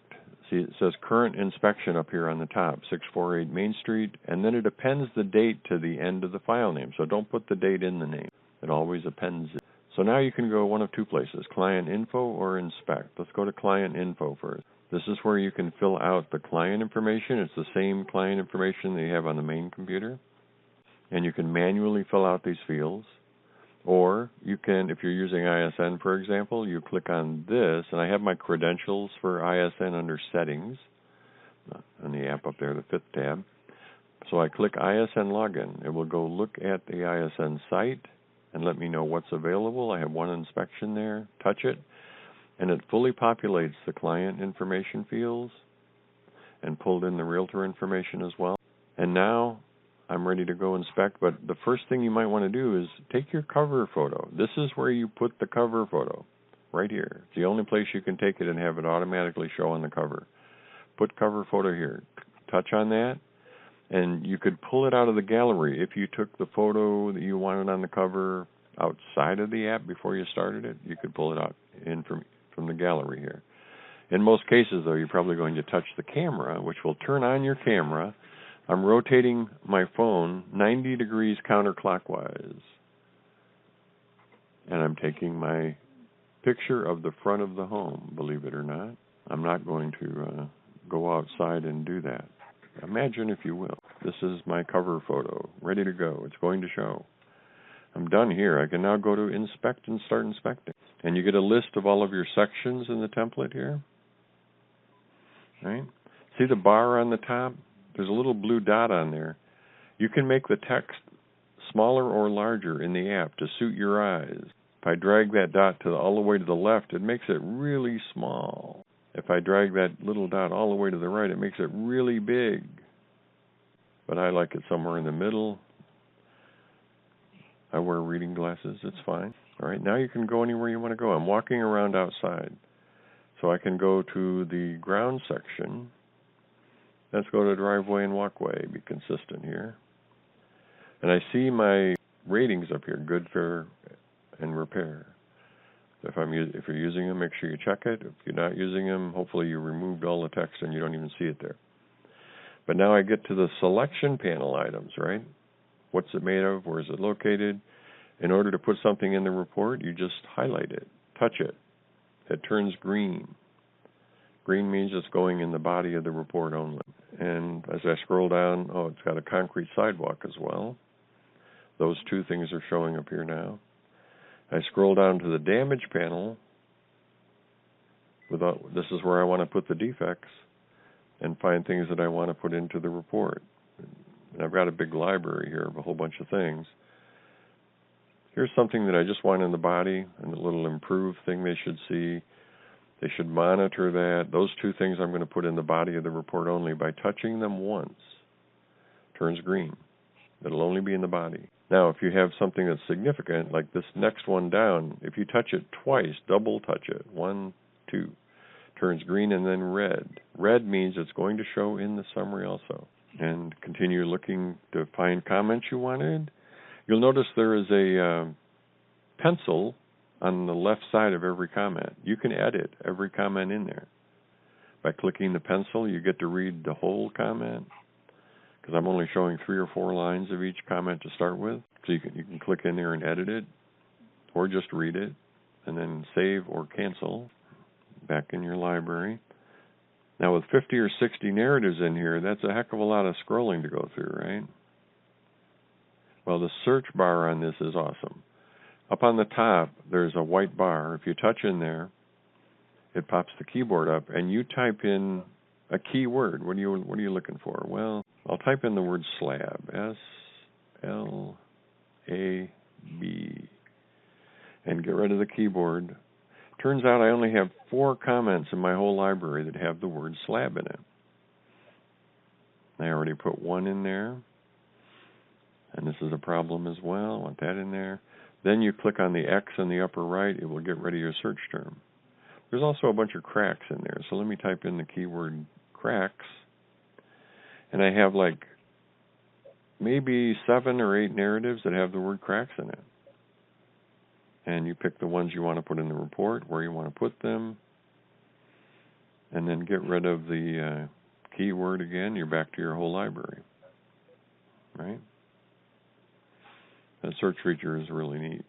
See, it says Current Inspection up here on the top, 648 Main Street, and then it appends the date to the end of the file name. So don't put the date in the name. It always appends it. So now you can go one of 2 places, Client Info or Inspect. Let's go to Client Info first. This is where you can fill out the client information. It's the same client information that you have on the main computer. And you can manually fill out these fields. Or you can, if you're using ISN, for example, you click on this, and I have my credentials for ISN under Settings on the app up there, the 5th tab. So I click ISN Login. It will go look at the ISN site and let me know what's available. I have 1 inspection there. Touch it, and it fully populates the client information fields and pulled in the realtor information as well. And now I'm ready to go inspect, but the first thing you might want to do is take your cover photo. This is where you put the cover photo, right here. It's the only place you can take it and have it automatically show on the cover. Put cover photo here. Touch on that, and you could pull it out of the gallery. If you took the photo that you wanted on the cover outside of the app before you started it, you could pull it out in from the gallery here. In most cases, though, you're probably going to touch the camera, which will turn on your camera. I'm rotating my phone 90 degrees counterclockwise, and I'm taking my picture of the front of the home, believe it or not. I'm not going to go outside and do that. Imagine, if you will. This is my cover photo, ready to go. It's going to show. I'm done here. I can now go to Inspect and start inspecting. And you get a list of all of your sections in the template here. Right? See the bar on the top? There's a little blue dot on there. You can make the text smaller or larger in the app to suit your eyes. If I drag that dot all the way to the left, it makes it really small. If I drag that little dot all the way to the right, it makes it really big. But I like it somewhere in the middle. I wear reading glasses. It's fine. All right, now you can go anywhere you want to go. I'm walking around outside. So I can go to the ground section. Let's go to driveway and walkway. Be consistent here. And I see my ratings up here, good, fair, and repair. If you're using them, make sure you check it. If you're not using them, hopefully you removed all the text and you don't even see it there. But now I get to the selection panel items, right? What's it made of? Where is it located? In order to put something in the report, you just highlight it, touch it. It turns green. Green means it's going in the body of the report only. And as I scroll down, it's got a concrete sidewalk as well. Those 2 things are showing up here now. I scroll down to the damage panel. This is where I want to put the defects and find things that I want to put into the report. And I've got a big library here of a whole bunch of things. Here's something that I just want in the body, and a little improved thing they should see. They should monitor that. Those 2 things I'm going to put in the body of the report only by touching them once. Turns green. It'll only be in the body. Now, if you have something that's significant, like this next one down, if you touch it twice, double touch it, 1, 2, turns green and then red. Red means it's going to show in the summary also. And continue looking to find comments you wanted. You'll notice there is a pencil on the left side of every comment. You can edit every comment in there. By clicking the pencil, you get to read the whole comment, because I'm only showing 3 or 4 lines of each comment to start with. So you can click in there and edit it, or just read it, and then save or cancel back in your library. Now with 50 or 60 narratives in here, that's a heck of a lot of scrolling to go through, right? Well, the search bar on this is awesome. Up on the top, there's a white bar. If you touch in there, it pops the keyboard up, and you type in a keyword. What are you looking for? Well, I'll type in the word slab, S-L-A-B, and get rid of the keyboard. Turns out I only have 4 comments in my whole library that have the word slab in it. I already put 1 in there, and this is a problem as well. I want that in there. Then you click on the X in the upper right, it will get rid of your search term. There's also a bunch of cracks in there, so let me type in the keyword cracks, and I have like maybe 7 or 8 narratives that have the word cracks in it. And you pick the ones you want to put in the report, where you want to put them, and then get rid of the keyword again. You're back to your whole library, right? That search feature is really neat.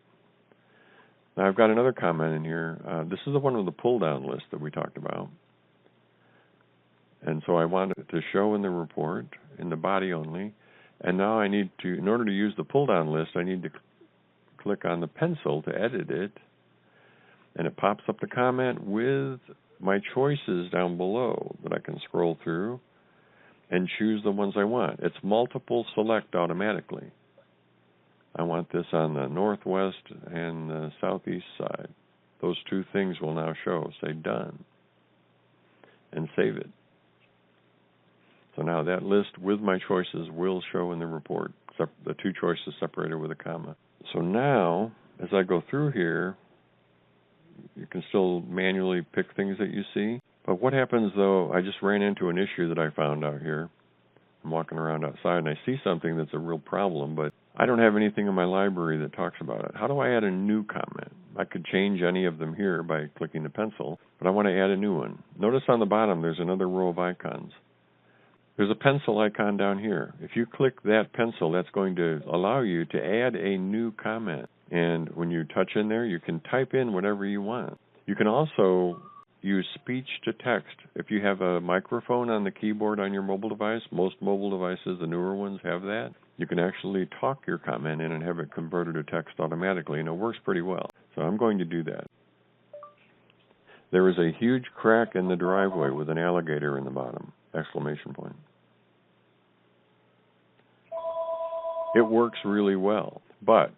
Now I've got another comment in here. This is the one with the pull-down list that we talked about. And so I want it to show in the report, in the body only. And now I need to, in order to use the pull-down list, I need to click on the pencil to edit it. And it pops up the comment with my choices down below that I can scroll through and choose the ones I want. It's multiple select automatically. I want this on the northwest and the southeast side. Those 2 things will now show. Say done and save it. So now that list with my choices will show in the report, the 2 choices separated with a comma. So now, as I go through here, you can still manually pick things that you see. But what happens though, I just ran into an issue that I found out here. I'm walking around outside and I see something that's a real problem, but I don't have anything in my library that talks about it. How do I add a new comment? I could change any of them here by clicking the pencil, but I want to add a new one. Notice on the bottom there's another row of icons. There's a pencil icon down here. If you click that pencil, that's going to allow you to add a new comment. And when you touch in there, you can type in whatever you want. You can also use speech to text. If you have a microphone on the keyboard on your mobile device, most mobile devices, the newer ones, have that. You can actually talk your comment in and have it converted to text automatically, and it works pretty well. So I'm going to do that. There is a huge crack in the driveway with an alligator in the bottom, exclamation point. It works really well, but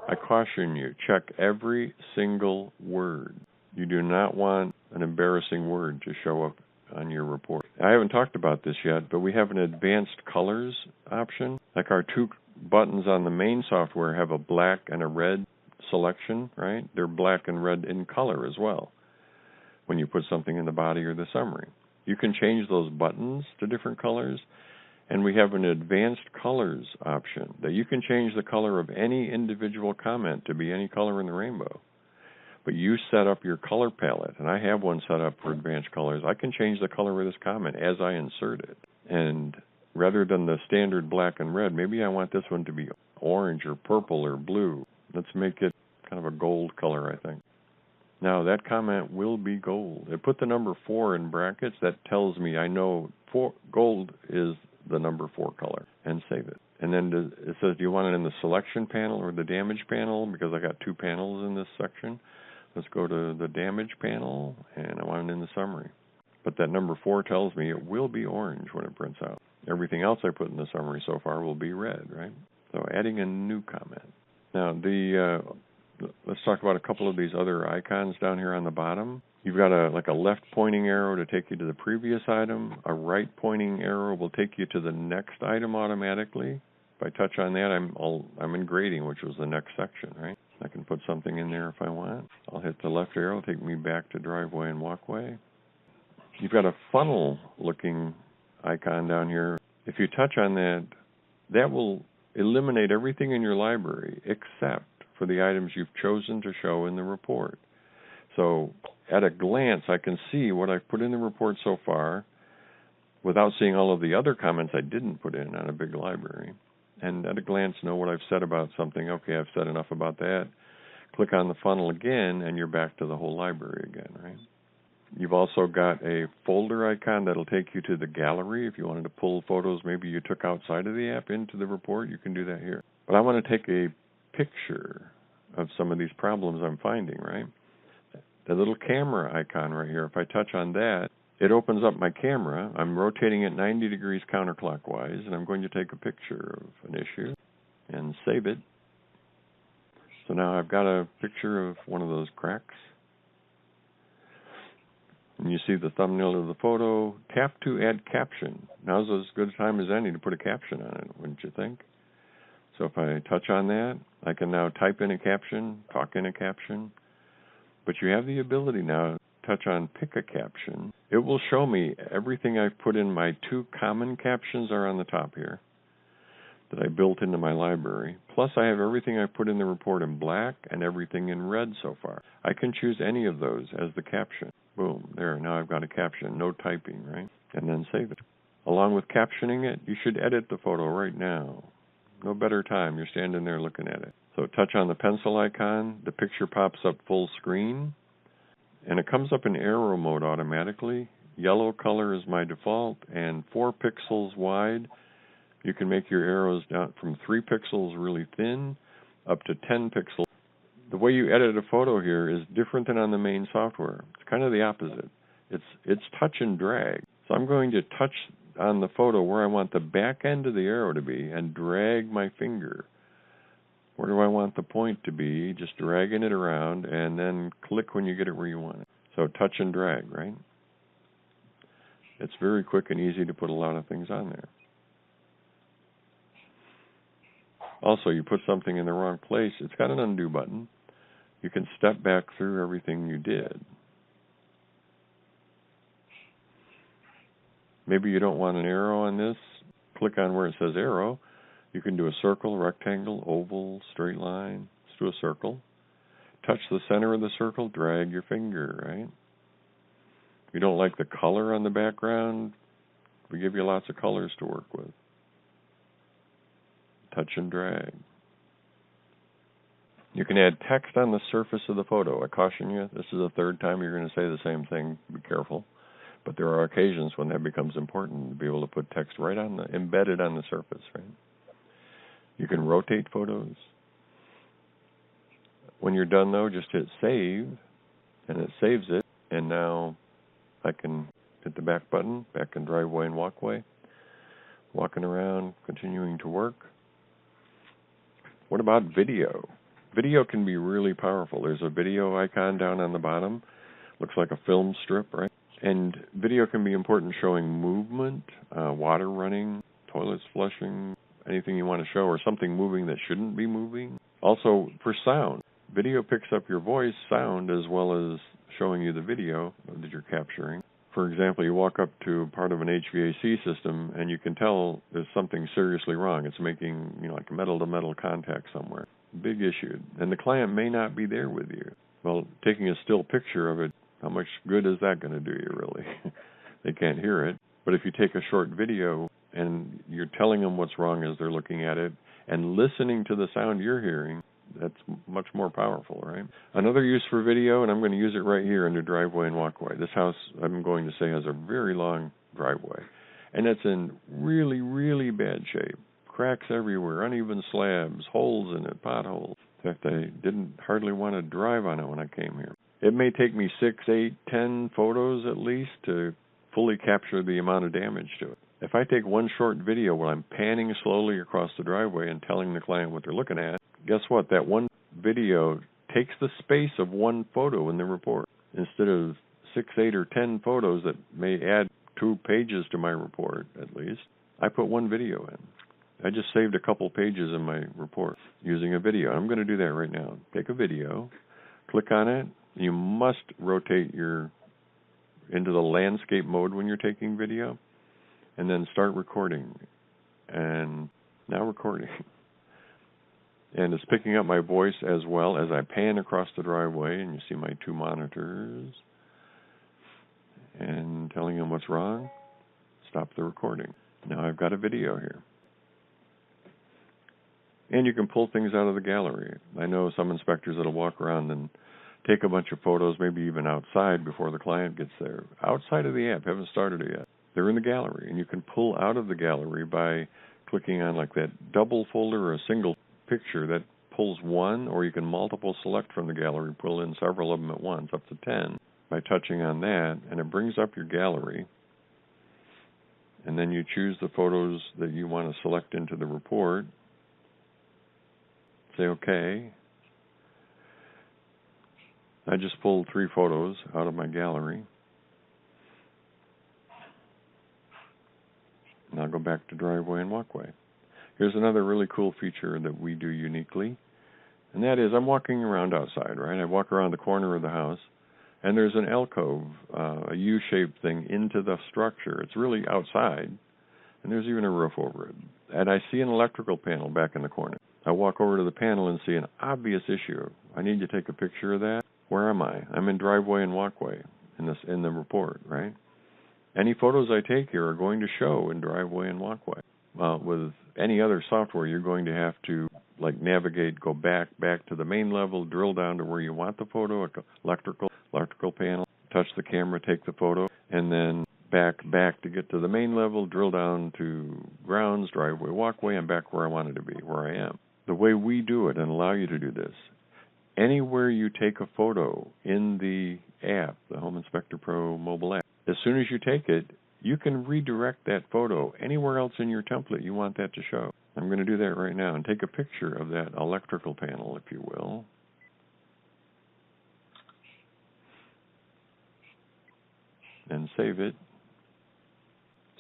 I caution you, check every single word. You do not want an embarrassing word to show up on your report. I haven't talked about this yet, but we have an advanced colors option. Like our 2 buttons on the main software have a black and a red selection, right? They're black and red in color as well when you put something in the body or the summary. You can change those buttons to different colors, and we have an advanced colors option that you can change the color of any individual comment to be any color in the rainbow. But you set up your color palette, and I have one set up for advanced colors. I can change the color of this comment as I insert it. And rather than the standard black and red, maybe I want this one to be orange or purple or blue. Let's make it kind of a gold color, I think. Now, that comment will be gold. It put the number 4 in brackets. That tells me I know gold is the number 4 color, and save it. And then it says, do you want it in the selection panel or the damage panel? Because I got 2 panels in this section. Let's go to the damage panel, and I want it in the summary. But that number 4 tells me it will be orange when it prints out. Everything else I put in the summary so far will be red, right? So adding a new comment. Now, let's talk about a couple of these other icons down here on the bottom. You've got a left pointing arrow to take you to the previous item. A right pointing arrow will take you to the next item automatically I touch on that, I'm in grading, which was the next section, right? I can put something in there if I want. I'll hit the left arrow, take me back to driveway and walkway. You've got a funnel-looking icon down here. If you touch on that, that will eliminate everything in your library except for the items you've chosen to show in the report. So at a glance, I can see what I've put in the report so far without seeing all of the other comments I didn't put in on a big library. And at a glance, know what I've said about something. Okay, I've said enough about that. Click on the funnel again, and you're back to the whole library again, right? You've also got a folder icon that'll take you to the gallery. If you wanted to pull photos maybe you took outside of the app into the report, you can do that here. But I want to take a picture of some of these problems I'm finding, right? The little camera icon right here, if I touch on that, it opens up my camera. I'm rotating it 90 degrees counterclockwise, and I'm going to take a picture of an issue and save it. So now I've got a picture of one of those cracks. And you see the thumbnail of the photo. Tap to add caption. Now's as good a time as any to put a caption on it, wouldn't you think? So if I touch on that, I can now type in a caption, talk in a caption. But you have the ability now to touch on pick a caption. It will show me everything I've put in. My 2 common captions are on the top here that I built into my library. Plus I have everything I've put in the report in black and everything in red so far. I can choose any of those as the caption. Boom, there, now I've got a caption, no typing, right? And then save it. Along with captioning it, you should edit the photo right now. No better time, you're standing there looking at it. So touch on the pencil icon, the picture pops up full screen, and it comes up in arrow mode automatically. Yellow color is my default, and 4 pixels wide. You can make your arrows down from 3 pixels really thin up to 10 pixels. The way you edit a photo here is different than on the main software. It's kind of the opposite. It's touch and drag. So I'm going to touch on the photo where I want the back end of the arrow to be and drag my finger. Where do I want the point to be? Just dragging it around and then click when you get it where you want it. So touch and drag, right? It's very quick and easy to put a lot of things on there. Also, you put something in the wrong place, it's got an undo button. You can step back through everything you did. Maybe you don't want an arrow on this. Click on where it says arrow. You can do a circle, rectangle, oval, straight line. Let's do a circle. Touch the center of the circle, drag your finger, right? If you don't like the color on the background, we give you lots of colors to work with. Touch and drag. You can add text on the surface of the photo. I caution you, this is the 3rd time you're going to say the same thing. Be careful. But there are occasions when that becomes important to be able to put text right on embedded on the surface, right? You can rotate photos. When you're done, though, just hit save, and it saves it. And now I can hit the back button, back in driveway and walkway, walking around, continuing to work. What about video? Video can be really powerful. There's a video icon down on the bottom. Looks like a film strip, right? And video can be important showing movement, water running, toilets flushing, anything you want to show, or something moving that shouldn't be moving. Also, for sound, video picks up your voice, sound, as well as showing you the video that you're capturing. For example, you walk up to part of an HVAC system, and you can tell there's something seriously wrong. It's making, like metal-to-metal contact somewhere. Big issue. And the client may not be there with you. Well, taking a still picture of it, how much good is that going to do you, really? They can't hear it. But if you take a short video and you're telling them what's wrong as they're looking at it and listening to the sound you're hearing, that's much more powerful, right? Another use for video, and I'm going to use it right here under driveway and walkway. This house, I'm going to say, has a very long driveway, and it's in really, really bad shape. Cracks everywhere, uneven slabs, holes in it, potholes. In fact, I didn't hardly want to drive on it when I came here. It may take me 6, 8, 10 photos at least to fully capture the amount of damage to it. If I take one short video while I'm panning slowly across the driveway and telling the client what they're looking at, guess what? That one video takes the space of one photo in the report. Instead of 6, 8, or 10 photos that may add 2 pages to my report, at least, I put one video in. I just saved a couple pages in my report using a video. I'm going to do that right now. Take a video, click on it. You must rotate into the landscape mode when you're taking video, and then start recording. And now recording. And it's picking up my voice as well as I pan across the driveway, and you see my two monitors, and telling them what's wrong. Stop the recording. Now I've got a video here. And you can pull things out of the gallery. I know some inspectors that'll walk around and take a bunch of photos, maybe even outside before the client gets there. Outside of the app, haven't started it yet. They're in the gallery, and you can pull out of the gallery by clicking on like that double folder or a single picture that pulls one, or you can multiple select from the gallery, pull in several of them at once, up to 10, by touching on that, and it brings up your gallery. And then you choose the photos that you want to select into the report. Say OK. I just pulled 3 photos out of my gallery. And I'll go back to driveway and walkway. Here's another really cool feature that we do uniquely, and that is I'm walking around outside, right? I walk around the corner of the house, and there's an alcove, a U-shaped thing into the structure. It's really outside, and there's even a roof over it. And I see an electrical panel back in the corner. I walk over to the panel and see an obvious issue. I need to take a picture of that. Where am I? I'm in driveway and walkway in the report, right? Any photos I take here are going to show in driveway and walkway. With any other software, you're going to have to navigate, go back to the main level, drill down to where you want the photo, electrical panel, touch the camera, take the photo, and then back to get to the main level, drill down to grounds, driveway, walkway, and back where I wanted to be, where I am. The way we do it and allow you to do this, anywhere you take a photo in the app, the Home Inspector Pro mobile app, as soon as you take it, you can redirect that photo anywhere else in your template you want that to show. I'm going to do that right now and take a picture of that electrical panel, if you will. And save it.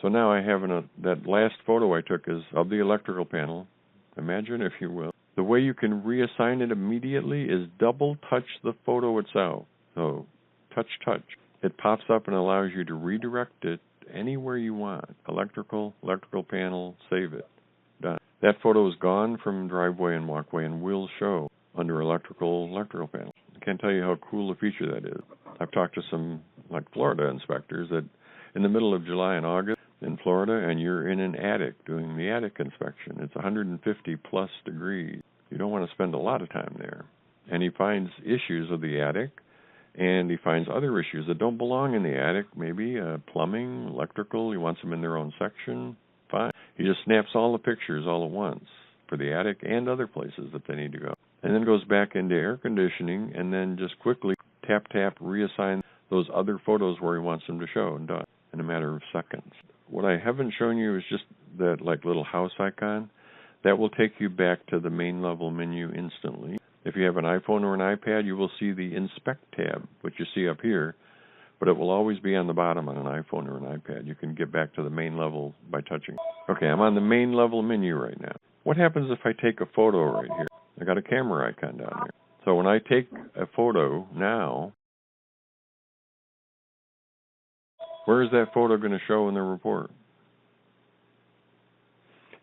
So now I have that last photo I took is of the electrical panel. Imagine, if you will. The way you can reassign it immediately is double touch the photo itself. So touch. It pops up and allows you to redirect it anywhere you want. Electrical panel, save it. Done. That photo is gone from driveway and walkway and will show under electrical panel. I can't tell you how cool a feature that is. I've talked to some Florida inspectors that in the middle of July and August in Florida, and you're in an attic doing the attic inspection. It's 150 plus degrees. You don't want to spend a lot of time there. And he finds issues with the attic, and he finds other issues that don't belong in the attic, maybe plumbing, electrical. He wants them in their own section. Fine. He just snaps all the pictures all at once for the attic and other places that they need to go. And then goes back into air conditioning, and then just quickly tap, reassign those other photos where he wants them to show, and done in a matter of seconds. What I haven't shown you is just that little house icon. That will take you back to the main level menu instantly. If you have an iPhone or an iPad, you will see the Inspect tab, which you see up here, but it will always be on the bottom on an iPhone or an iPad. You can get back to the main level by touching. Okay, I'm on the main level menu right now. What happens if I take a photo right here? I got a camera icon down here. So when I take a photo now, where is that photo going to show in the report?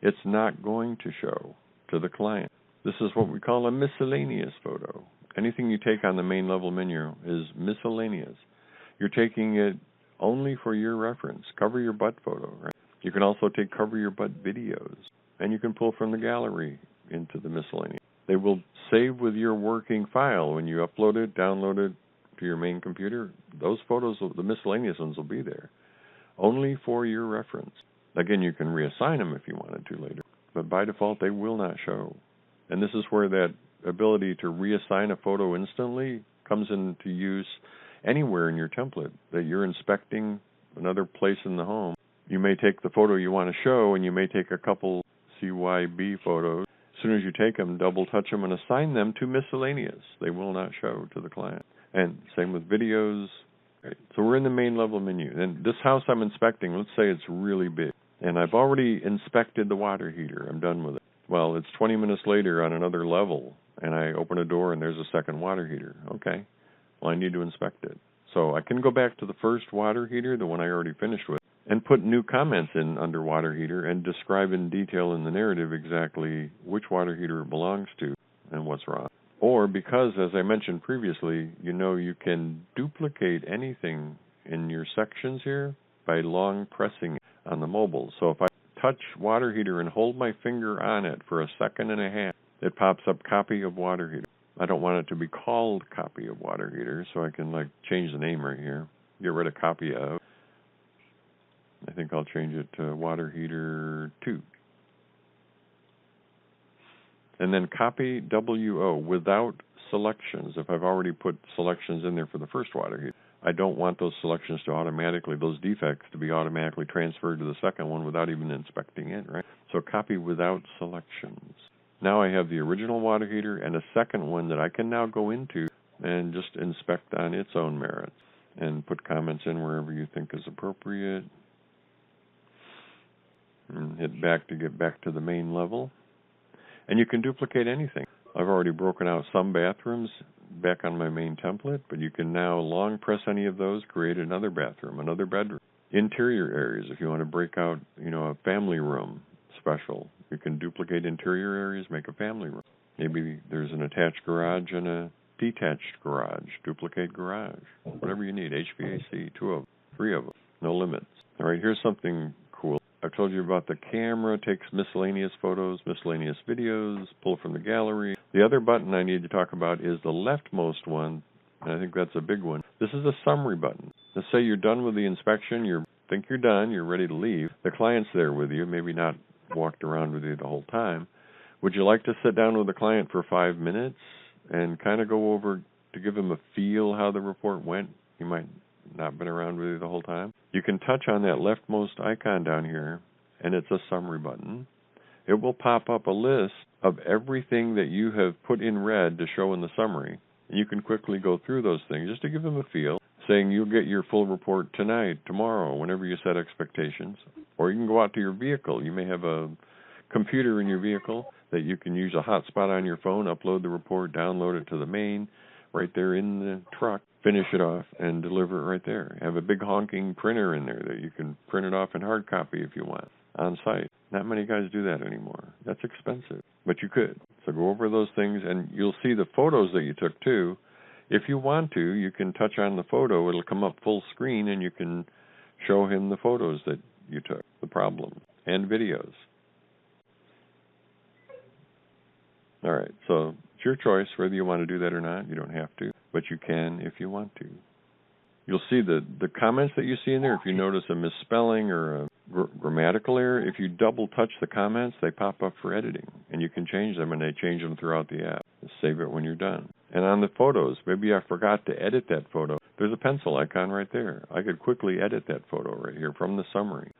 It's not going to show to the client. This is what we call a miscellaneous photo. Anything you take on the main level menu is miscellaneous. You're taking it only for your reference. Cover your butt photo, right? You can also take cover your butt videos, and you can pull from the gallery into the miscellaneous. They will save with your working file when you upload it, download it to your main computer. Those photos, the miscellaneous ones, will be there, only for your reference. Again, you can reassign them if you wanted to later, but by default, they will not show. And this is where that ability to reassign a photo instantly comes into use anywhere in your template that you're inspecting another place in the home. You may take the photo you want to show, and you may take a couple CYB photos. As soon as you take them, double touch them and assign them to miscellaneous. They will not show to the client. And same with videos. Right. So we're in the main level menu. And this house I'm inspecting, let's say it's really big. And I've already inspected the water heater. I'm done with it. Well, it's 20 minutes later on another level, and I open a door and there's a second water heater. Okay, well, I need to inspect it. So I can go back to the first water heater, the one I already finished with, and put new comments in under water heater and describe in detail in the narrative exactly which water heater it belongs to and what's wrong. Or because, as I mentioned previously, you can duplicate anything in your sections here by long pressing on the mobile. So if I touch water heater and hold my finger on it for a second and a half, it pops up copy of water heater. I don't want it to be called copy of water heater, so I can change the name right here. Get rid of copy of. I think I'll change it to water heater 2. And then copy WO without selections. If I've already put selections in there for the first water heater, I don't want those selections to those defects to be automatically transferred to the second one without even inspecting it, right? So copy without selections. Now I have the original water heater and a second one that I can now go into and just inspect on its own merits and put comments in wherever you think is appropriate. And hit back to get back to the main level. And you can duplicate anything. I've already broken out some bathrooms back on my main template, but you can now long press any of those, create another bathroom, another bedroom. Interior areas, if you want to break out, a family room special, you can duplicate interior areas, make a family room. Maybe there's an attached garage and a detached garage. Duplicate garage. Whatever you need, HVAC, 2 of them, 3 of them, no limits. All right, here's something cool. I told you about the camera, takes miscellaneous photos, miscellaneous videos, pull from the gallery. The other button I need to talk about is the leftmost one, and I think that's a big one. This is a summary button. Let's say you're done with the inspection, think you're done, you're ready to leave. The client's there with you, maybe not walked around with you the whole time. Would you like to sit down with the client for 5 minutes and kind of go over to give him a feel how the report went? He might not been around with you the whole time. You can touch on that leftmost icon down here, and it's a summary button. It will pop up a list of everything that you have put in red to show in the summary, and you can quickly go through those things just to give them a feel, saying you'll get your full report tonight, tomorrow, whenever you set expectations. Or you can go out to your vehicle. You may have a computer in your vehicle that you can use a hotspot on your phone, upload the report, download it to the main, right there in the truck, finish it off, and deliver it right there. Have a big honking printer in there that you can print it off in hard copy if you want, on site. Not many guys do that anymore. That's expensive, but you could. So go over those things, and you'll see the photos that you took too. If you want to, you can touch on the photo. It'll come up full screen, and you can show him the photos that you took, the problem, and videos. All right, so it's your choice whether you want to do that or not. You don't have to, but you can if you want to. You'll see the comments that you see in there. If you notice a misspelling or a grammatical error, if you double touch the comments, they pop up for editing, and you can change them, and they change them throughout the app. Just save it when you're done. And on the photos, maybe I forgot to edit that photo. There's a pencil icon right there. I could quickly edit that photo right here from the summary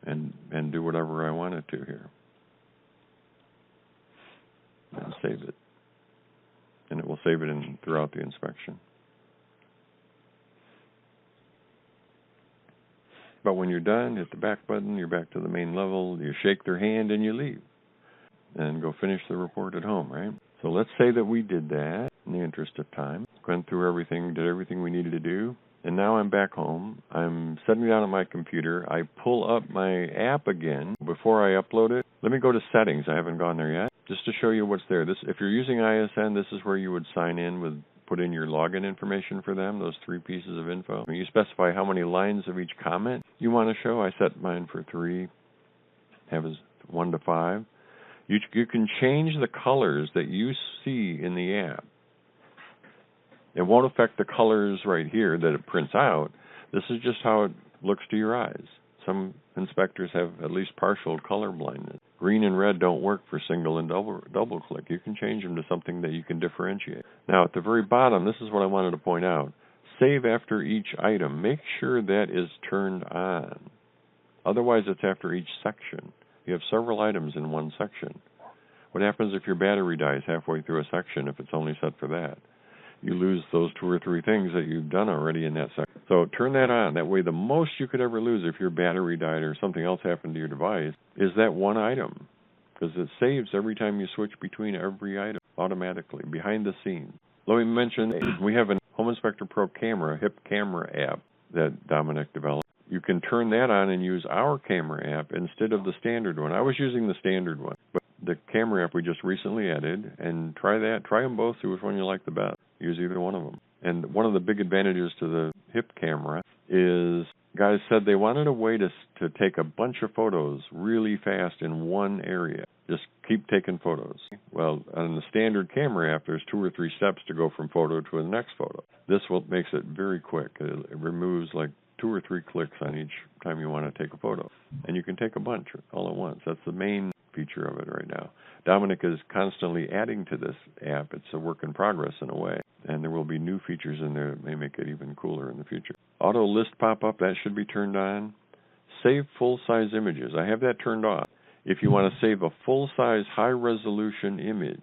and do whatever I wanted to here. And save it. And it will save it throughout the inspection. But when you're done, hit the back button, you're back to the main level, you shake their hand and you leave. And go finish the report at home, right? So let's say that we did that in the interest of time. Went through everything, did everything we needed to do. And now I'm back home. I'm sitting down at my computer. I pull up my app again. Before I upload it, let me go to settings. I haven't gone there yet. Just to show you what's there. If you're using ISN, this is where you would sign in put in your login information for them, those 3 pieces of info. You specify how many lines of each comment you want to show. I set mine for 3, have as 1 to 5. You can change the colors that you see in the app. It won't affect the colors right here that it prints out. This is just how it looks to your eyes. Some inspectors have at least partial color blindness. Green and red don't work for single and double click. You can change them to something that you can differentiate. Now at the very bottom, this is what I wanted to point out. Save after each item. Make sure that is turned on. Otherwise it's after each section. You have several items in one section. What happens if your battery dies halfway through a section if it's only set for that? You lose those 2 or 3 things that you've done already in that section. So turn that on. That way the most you could ever lose if your battery died or something else happened to your device is that one item, because it saves every time you switch between every item automatically behind the scenes. Let me mention we have a Home Inspector Pro camera, HIP camera app that Dominic developed. You can turn that on and use our camera app instead of the standard one. I was using the standard one, but the camera app we just recently added, and try that. Try them both, see which one you like the best. Use either one of them. And one of the big advantages to the HIP camera is guys said they wanted a way to take a bunch of photos really fast in one area. Just keep taking photos. Well, on the standard camera app, there's 2 or 3 steps to go from photo to the next photo. This makes it very quick. It removes like 2 or 3 clicks on each time you want to take a photo. And you can take a bunch all at once. That's the main feature of it right now. Dominic is constantly adding to this app. It's a work in progress in a way. And there will be new features in there that may make it even cooler in the future. Auto list pop-up, that should be turned on. Save full-size images. I have that turned off. If you want to save a full-size, high-resolution image,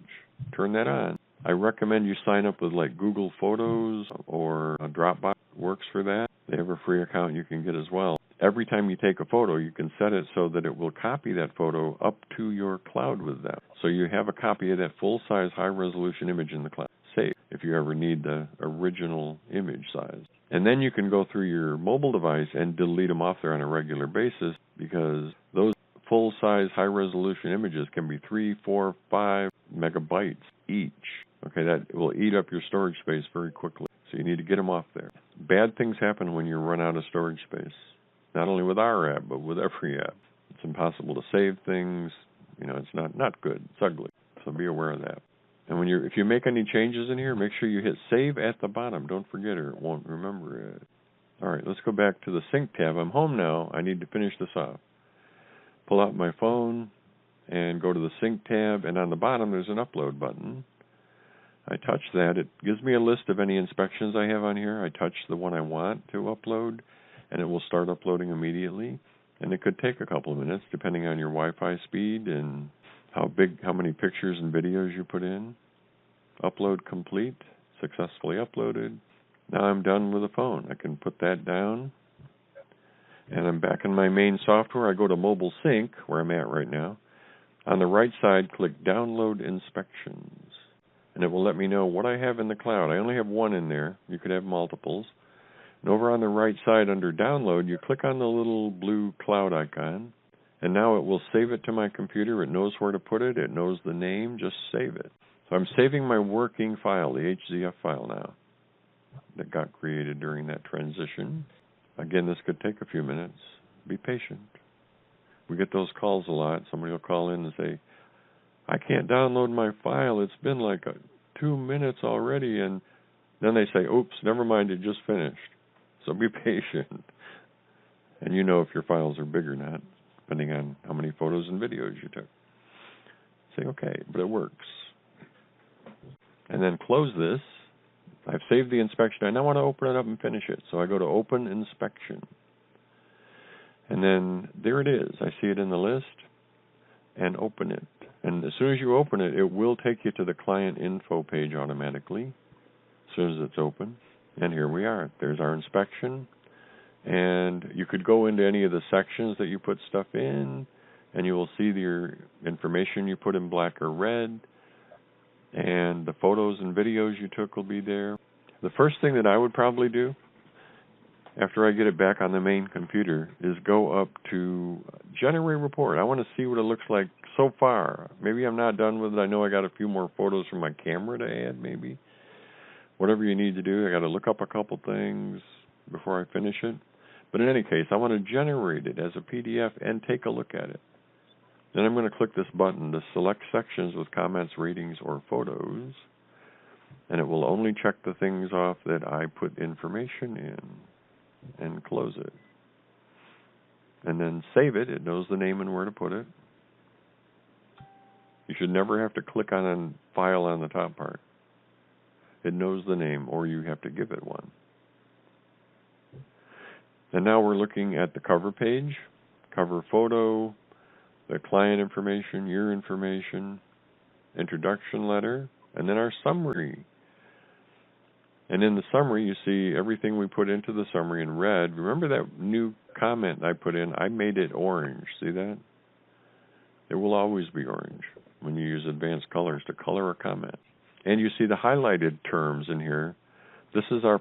turn that on. I recommend you sign up with like Google Photos or Dropbox. Works for that. They have a free account you can get as well. Every time you take a photo, you can set it so that it will copy that photo up to your cloud with them. So you have a copy of that full-size, high-resolution image in the cloud. Save if you ever need the original image size. And then you can go through your mobile device and delete them off there on a regular basis, because those full-size, high-resolution images can be 3, 4, 5 megabytes each. Okay, that will eat up your storage space very quickly. So you need to get them off there. Bad things happen when you run out of storage space. Not only with our app, but with every app. It's impossible to save things. You know, it's not good. It's ugly. So be aware of that. And if you make any changes in here, make sure you hit save at the bottom. Don't forget, or it won't remember it. All right, let's go back to the sync tab. I'm home now. I need to finish this off. Pull out my phone and go to the sync tab, and on the bottom there's an upload button. I touch that. It gives me a list of any inspections I have on here. I touch the one I want to upload, and it will start uploading immediately. And it could take a couple of minutes, depending on your Wi-Fi speed and how many pictures and videos you put in. Upload complete. Successfully uploaded. Now I'm done with the phone. I can put that down. And I'm back in my main software. I go to Mobile Sync, where I'm at right now. On the right side, click Download Inspections. And it will let me know what I have in the cloud. I only have one in there. You could have multiples. And over on the right side under Download, you click on the little blue cloud icon. And now it will save it to my computer. It knows where to put it. It knows the name. Just save it. So I'm saving my working file, the HZF file now, that got created during that transition. Again, this could take a few minutes. Be patient. We get those calls a lot. Somebody will call in and say, I can't download my file. It's been like 2 minutes already. And then they say, oops, never mind, it just finished. So be patient. And you know if your files are big or not, depending on how many photos and videos you took. Say, okay, but it works. And then close this. I've saved the inspection. I now want to open it up and finish it. So I go to Open Inspection. And then there it is. I see it in the list. And open it. And as soon as you open it, it will take you to the client info page automatically as soon as it's open. And here we are. There's our inspection. And you could go into any of the sections that you put stuff in, and you will see your information you put in black or red. And the photos and videos you took will be there. The first thing that I would probably do after I get it back on the main computer is go up to Generate Report. I want to see what it looks like so far. Maybe I'm not done with it. I know I got a few more photos from my camera to add, maybe. Whatever you need to do, I got to look up a couple things before I finish it. But in any case, I want to generate it as a PDF and take a look at it. Then I'm going to click this button to select sections with comments, ratings, or photos. And it will only check the things off that I put information in. And close it. And then save it. It knows the name and where to put it. You should never have to click on a file on the top part. It knows the name, or you have to give it one. And now we're looking at the cover page, cover photo, the client information, your information, introduction letter, and then our summary. And in the summary, you see everything we put into the summary in red. Remember that new comment I put in? I made it orange. See that? It will always be orange when you use advanced colors to color a comment. And you see the highlighted terms in here. This is our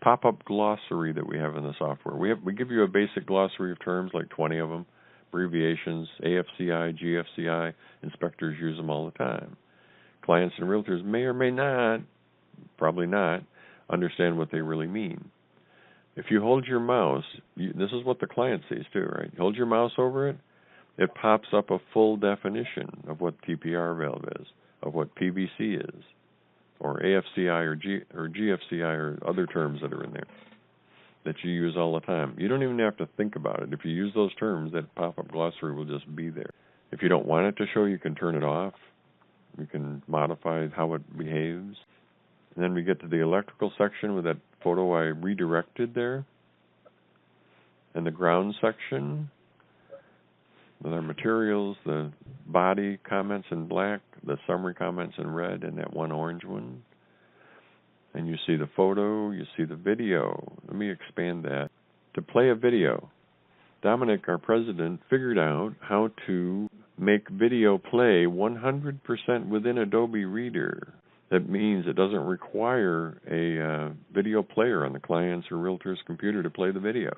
pop-up glossary that we have in the software. We give you a basic glossary of terms, like 20 of them, abbreviations, AFCI, GFCI. Inspectors use them all the time. Clients and realtors may or may not, probably not, understand what they really mean. If you hold your mouse, this is what the client sees too, right? You hold your mouse over it, it pops up a full definition of what TPR valve is, of what PVC is, or AFCI or GFCI or other terms that are in there that you use all the time. You don't even have to think about it. If you use those terms, that pop-up glossary will just be there. If you don't want it to show, you can turn it off. You can modify how it behaves. And then we get to the electrical section with that photo I redirected there. And the ground section with our materials, the body comments in black, the summary comments in red, and that one orange one. And you see the photo, you see the video. Let me expand that. To play a video, Dominic, our president, figured out how to make video play 100% within Adobe Reader. That means it doesn't require a video player on the client's or realtor's computer to play the video.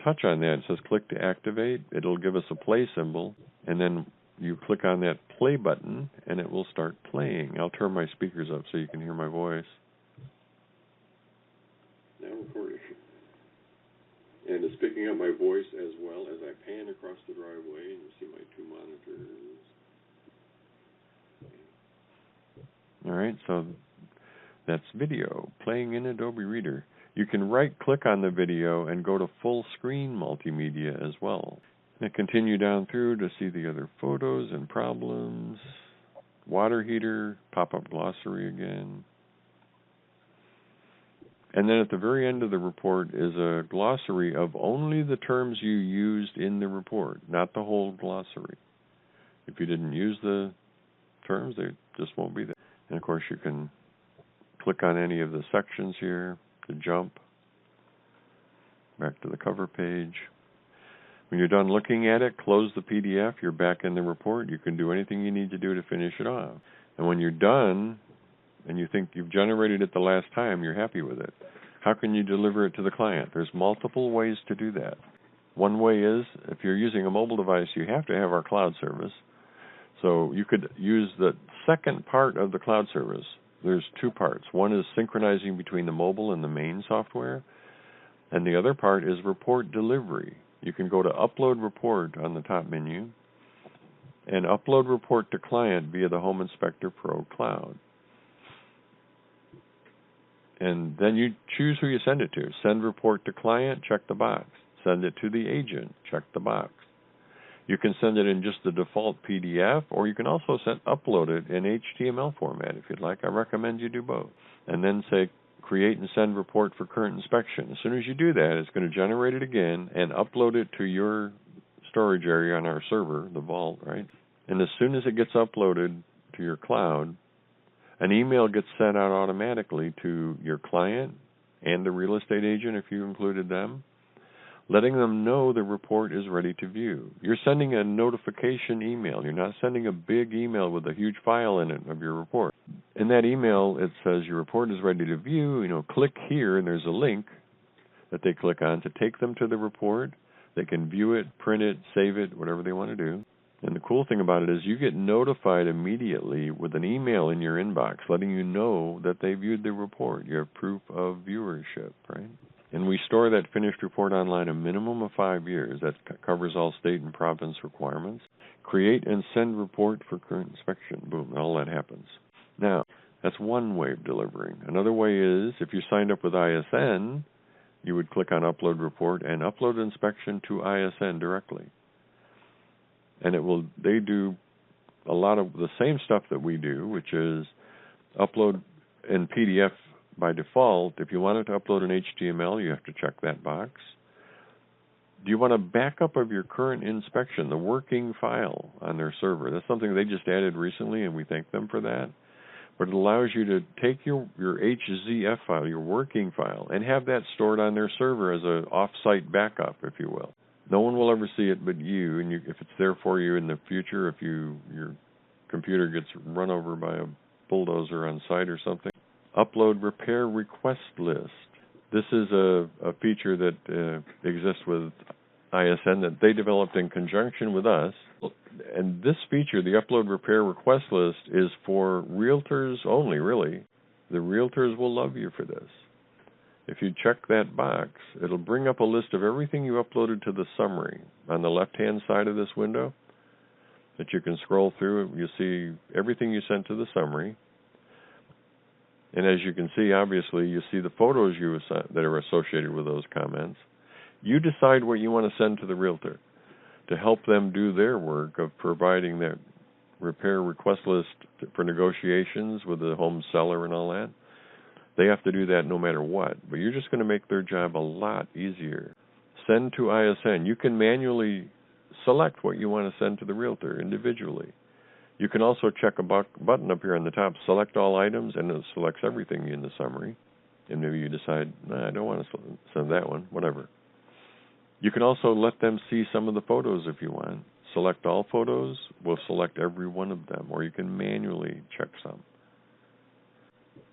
Touch on that. It says click to activate. It'll give us a play symbol, and then you click on that play button, and it will start playing. I'll turn my speakers up so you can hear my voice. Now recording. And it's picking up my voice as well as I pan across the driveway, and you see my two monitors. All right, so that's video playing in Adobe Reader. You can right-click on the video and go to full screen multimedia as well. And continue down through to see the other photos and problems. Water heater, pop-up glossary again. And then at the very end of the report is a glossary of only the terms you used in the report, not the whole glossary. If you didn't use the terms, they just won't be there. And of course, you can click on any of the sections here to jump back to the cover page. When you're done looking at it, close the PDF. You're back in the report. You can do anything you need to do to finish it off. And when you're done and you think you've generated it the last time, you're happy with it, how can you deliver it to the client? There's multiple ways to do that. One way is, if you're using a mobile device, you have to have our cloud service. So you could use the second part of the cloud service. There's two parts. One is synchronizing between the mobile and the main software, and the other part is report delivery. You can go to Upload Report on the top menu and upload report to client via the Home Inspector Pro Cloud. And then you choose who you send it to. Send report to client, check the box. Send it to the agent, check the box. You can send it in just the default PDF, or you can also upload it in HTML format if you'd like. I recommend you do both. And then say, create and send report for current inspection. As soon as you do that, it's going to generate it again and upload it to your storage area on our server, the vault, right? And as soon as it gets uploaded to your cloud, an email gets sent out automatically to your client and the real estate agent, if you included them, letting them know the report is ready to view. You're sending a notification email. You're not sending a big email with a huge file in it of your report. In that email, it says your report is ready to view. Click here, and there's a link that they click on to take them to the report. They can view it, print it, save it, whatever they want to do. And the cool thing about it is you get notified immediately with an email in your inbox letting you know that they viewed the report. You have proof of viewership, right? And we store that finished report online a minimum of 5 years. That covers all state and province requirements. Create and send report for current inspection. Boom, all that happens. Now, that's one way of delivering. Another way is, if you signed up with ISN, you would click on Upload Report and upload inspection to ISN directly. And they do a lot of the same stuff that we do, which is upload in PDF by default. If you wanted to upload an HTML, you have to check that box. Do you want a backup of your current inspection, the working file on their server? That's something they just added recently, and we thank them for that. But it allows you to take your HZF file, your working file, and have that stored on their server as an off-site backup, if you will. No one will ever see it but you, and if it's there for you in the future, if your computer gets run over by a bulldozer on site or something. Upload repair request list. This is a feature that exists with ISN that they developed in conjunction with us. And this feature, the upload repair request list, is for realtors only, really. The realtors will love you for this. If you check that box, it'll bring up a list of everything you uploaded to the summary on the left-hand side of this window that you can scroll through. You'll see everything you sent to the summary. And as you can see, obviously, you see the photos that are associated with those comments. You decide what you want to send to the realtor to help them do their work of providing that repair request list for negotiations with the home seller and all that. They have to do that no matter what, but you're just going to make their job a lot easier. Send to ISN. You can manually select what you want to send to the realtor individually. You can also check a button up here on the top, select all items, and it selects everything in the summary. And maybe you decide, I don't want to send that one, whatever. You can also let them see some of the photos if you want. Select all photos, we'll select every one of them, or you can manually check some.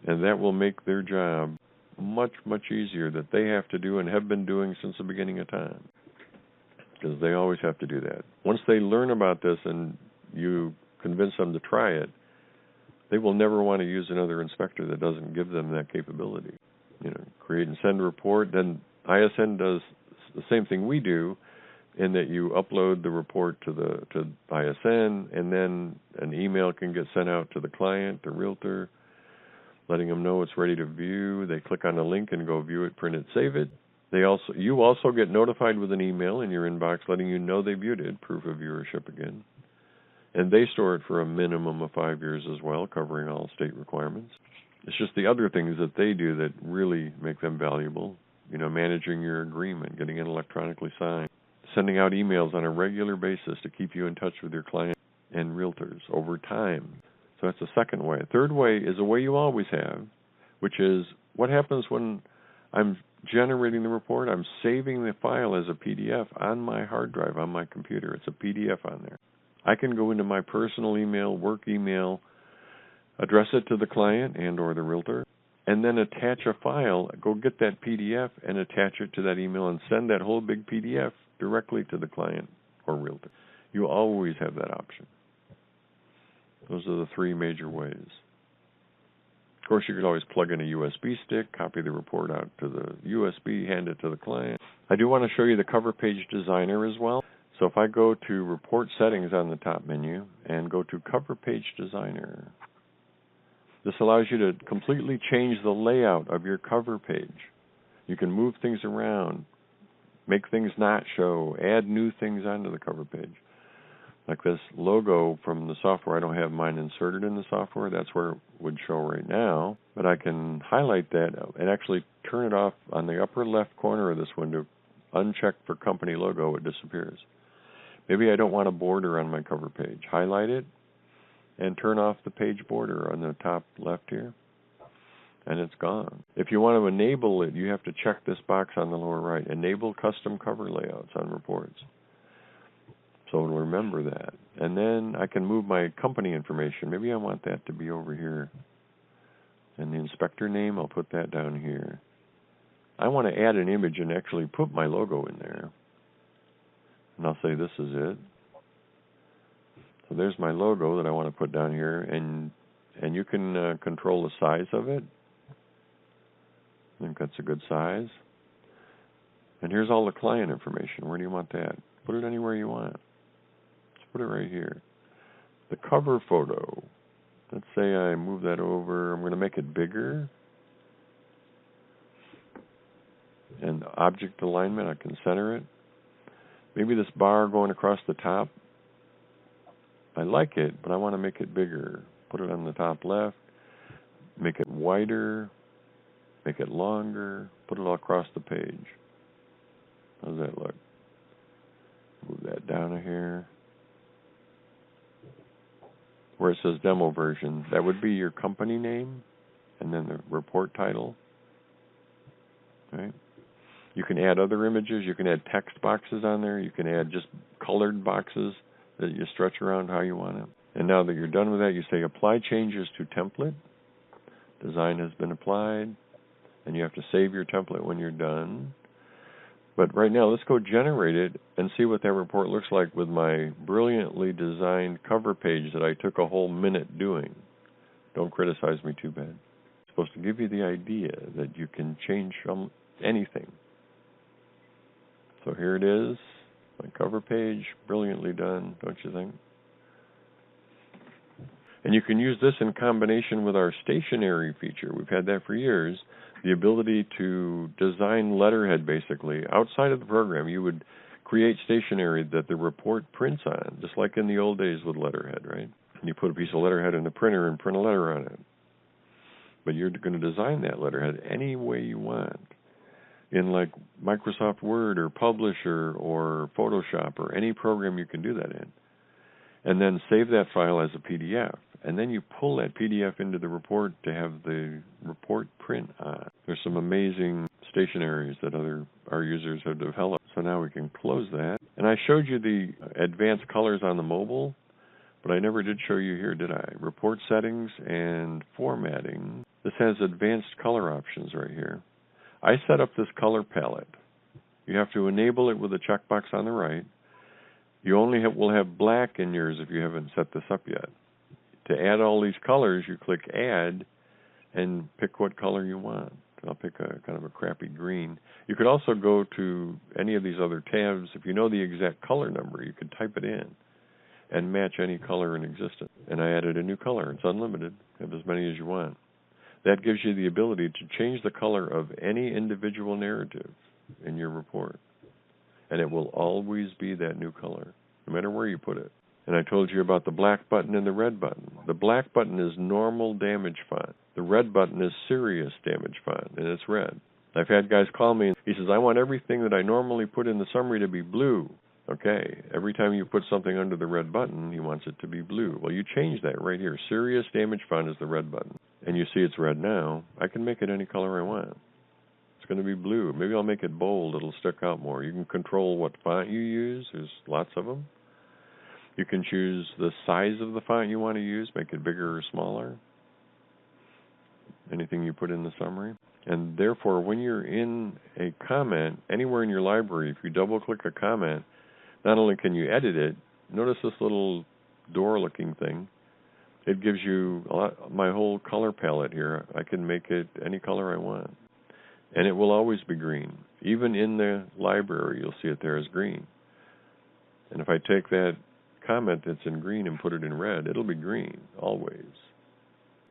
And that will make their job much, much easier that they have to do and have been doing since the beginning of time. Because they always have to do that. Once they learn about this and you convince them to try it, they will never want to use another inspector that doesn't give them that capability. Create and send a report. Then ISN does the same thing we do, in that you upload the report to ISN, and then an email can get sent out to the client, the realtor, letting them know it's ready to view. They click on the link and go view it, print it, save it. You also get notified with an email in your inbox letting you know they viewed it, proof of viewership again. And they store it for a minimum of 5 years as well, covering all state requirements. It's just the other things that they do that really make them valuable. Managing your agreement, getting it electronically signed, sending out emails on a regular basis to keep you in touch with your clients and realtors over time. So that's the second way. A third way is a way you always have, which is what happens when I'm generating the report. I'm saving the file as a PDF on my hard drive on my computer. It's a PDF on there. I can go into my personal email, work email, address it to the client and or the realtor, and then attach a file, go get that PDF and attach it to that email and send that whole big PDF directly to the client or realtor. You always have that option. Those are the three major ways. Of course, you could always plug in a USB stick, copy the report out to the USB, hand it to the client. I do want to show you the cover page designer as well. So if I go to Report Settings on the top menu and go to Cover Page Designer, this allows you to completely change the layout of your cover page. You can move things around, make things not show, add new things onto the cover page. Like this logo from the software, I don't have mine inserted in the software. That's where it would show right now. But I can highlight that and actually turn it off on the upper left corner of this window. Uncheck for company logo, it disappears. Maybe I don't want a border on my cover page. Highlight it and turn off the page border on the top left here, and it's gone. If you want to enable it, you have to check this box on the lower right, Enable Custom Cover Layouts on Reports. So remember that. And then I can move my company information. Maybe I want that to be over here. And the inspector name, I'll put that down here. I want to add an image and actually put my logo in there. And I'll say this is it. So there's my logo that I want to put down here, and you can control the size of it. I think that's a good size. And here's all the client information. Where do you want that? Put it anywhere you want. Let's put it right here. The cover photo. Let's say I move that over. I'm going to make it bigger. And object alignment, I can center it. Maybe this bar going across the top. I like it, but I want to make it bigger. Put it on the top left. Make it wider. Make it longer. Put it all across the page. How does that look? Move that down here. where it says demo version, that would be your company name and then the report title. Right? You can add other images. You can add text boxes on there. You can add just colored boxes that you stretch around how you want it. And now that you're done with that, you say apply changes to template. Design has been applied. And you have to save your template when you're done. But right now, let's go generate it and see what that report looks like with my brilliantly designed cover page that I took a whole minute doing. Don't criticize me too bad. It's supposed to give you the idea that you can change anything. So here it is, my cover page, brilliantly done, don't you think? And you can use this in combination with our Stationery feature. We've had that for years. The ability to design letterhead, basically. Outside of the program, you would create stationery that the report prints on, just like in the old days with letterhead, right? And you put a piece of letterhead in the printer and print a letter on it. But you're going to design that letterhead any way you want, in like Microsoft Word or Publisher or Photoshop or any program you can do that in. And then save that file as a PDF. And then you pull that PDF into the report to have the report print on. There's some amazing stationaries that our users have developed. So now we can close that. And I showed you the advanced colors on the mobile, but I never did show you here, did I? Report settings and formatting. This has advanced color options right here. I set up this color palette. You have to enable it with a checkbox on the right. You only will have black in yours if you haven't set this up yet. To add all these colors, you click Add and pick what color you want. I'll pick a kind of a crappy green. You could also go to any of these other tabs. If you know the exact color number, you could type it in and match any color in existence. And I added a new color. It's unlimited. Have as many as you want. That gives you the ability to change the color of any individual narrative in your report. And it will always be that new color, no matter where you put it. And I told you about the black button and the red button. The black button is normal damage font. The red button is serious damage font, and it's red. I've had guys call me, and he says, I want everything that I normally put in the summary to be blue. Okay, every time you put something under the red button, he wants it to be blue. Well, you change that right here. Serious damage font is the red button. And you see it's red now. I can make it any color I want. It's going to be blue. Maybe I'll make it bold. It'll stick out more. You can control what font you use. There's lots of them. You can choose the size of the font you want to use, make it bigger or smaller. Anything you put in the summary. And therefore, when you're in a comment, anywhere in your library, if you double-click a comment, not only can you edit it, notice this little door-looking thing. It gives you my whole color palette here. I can make it any color I want. And it will always be green. Even in the library, you'll see it there as green. And if I take that comment that's in green and put it in red, it'll be green, always.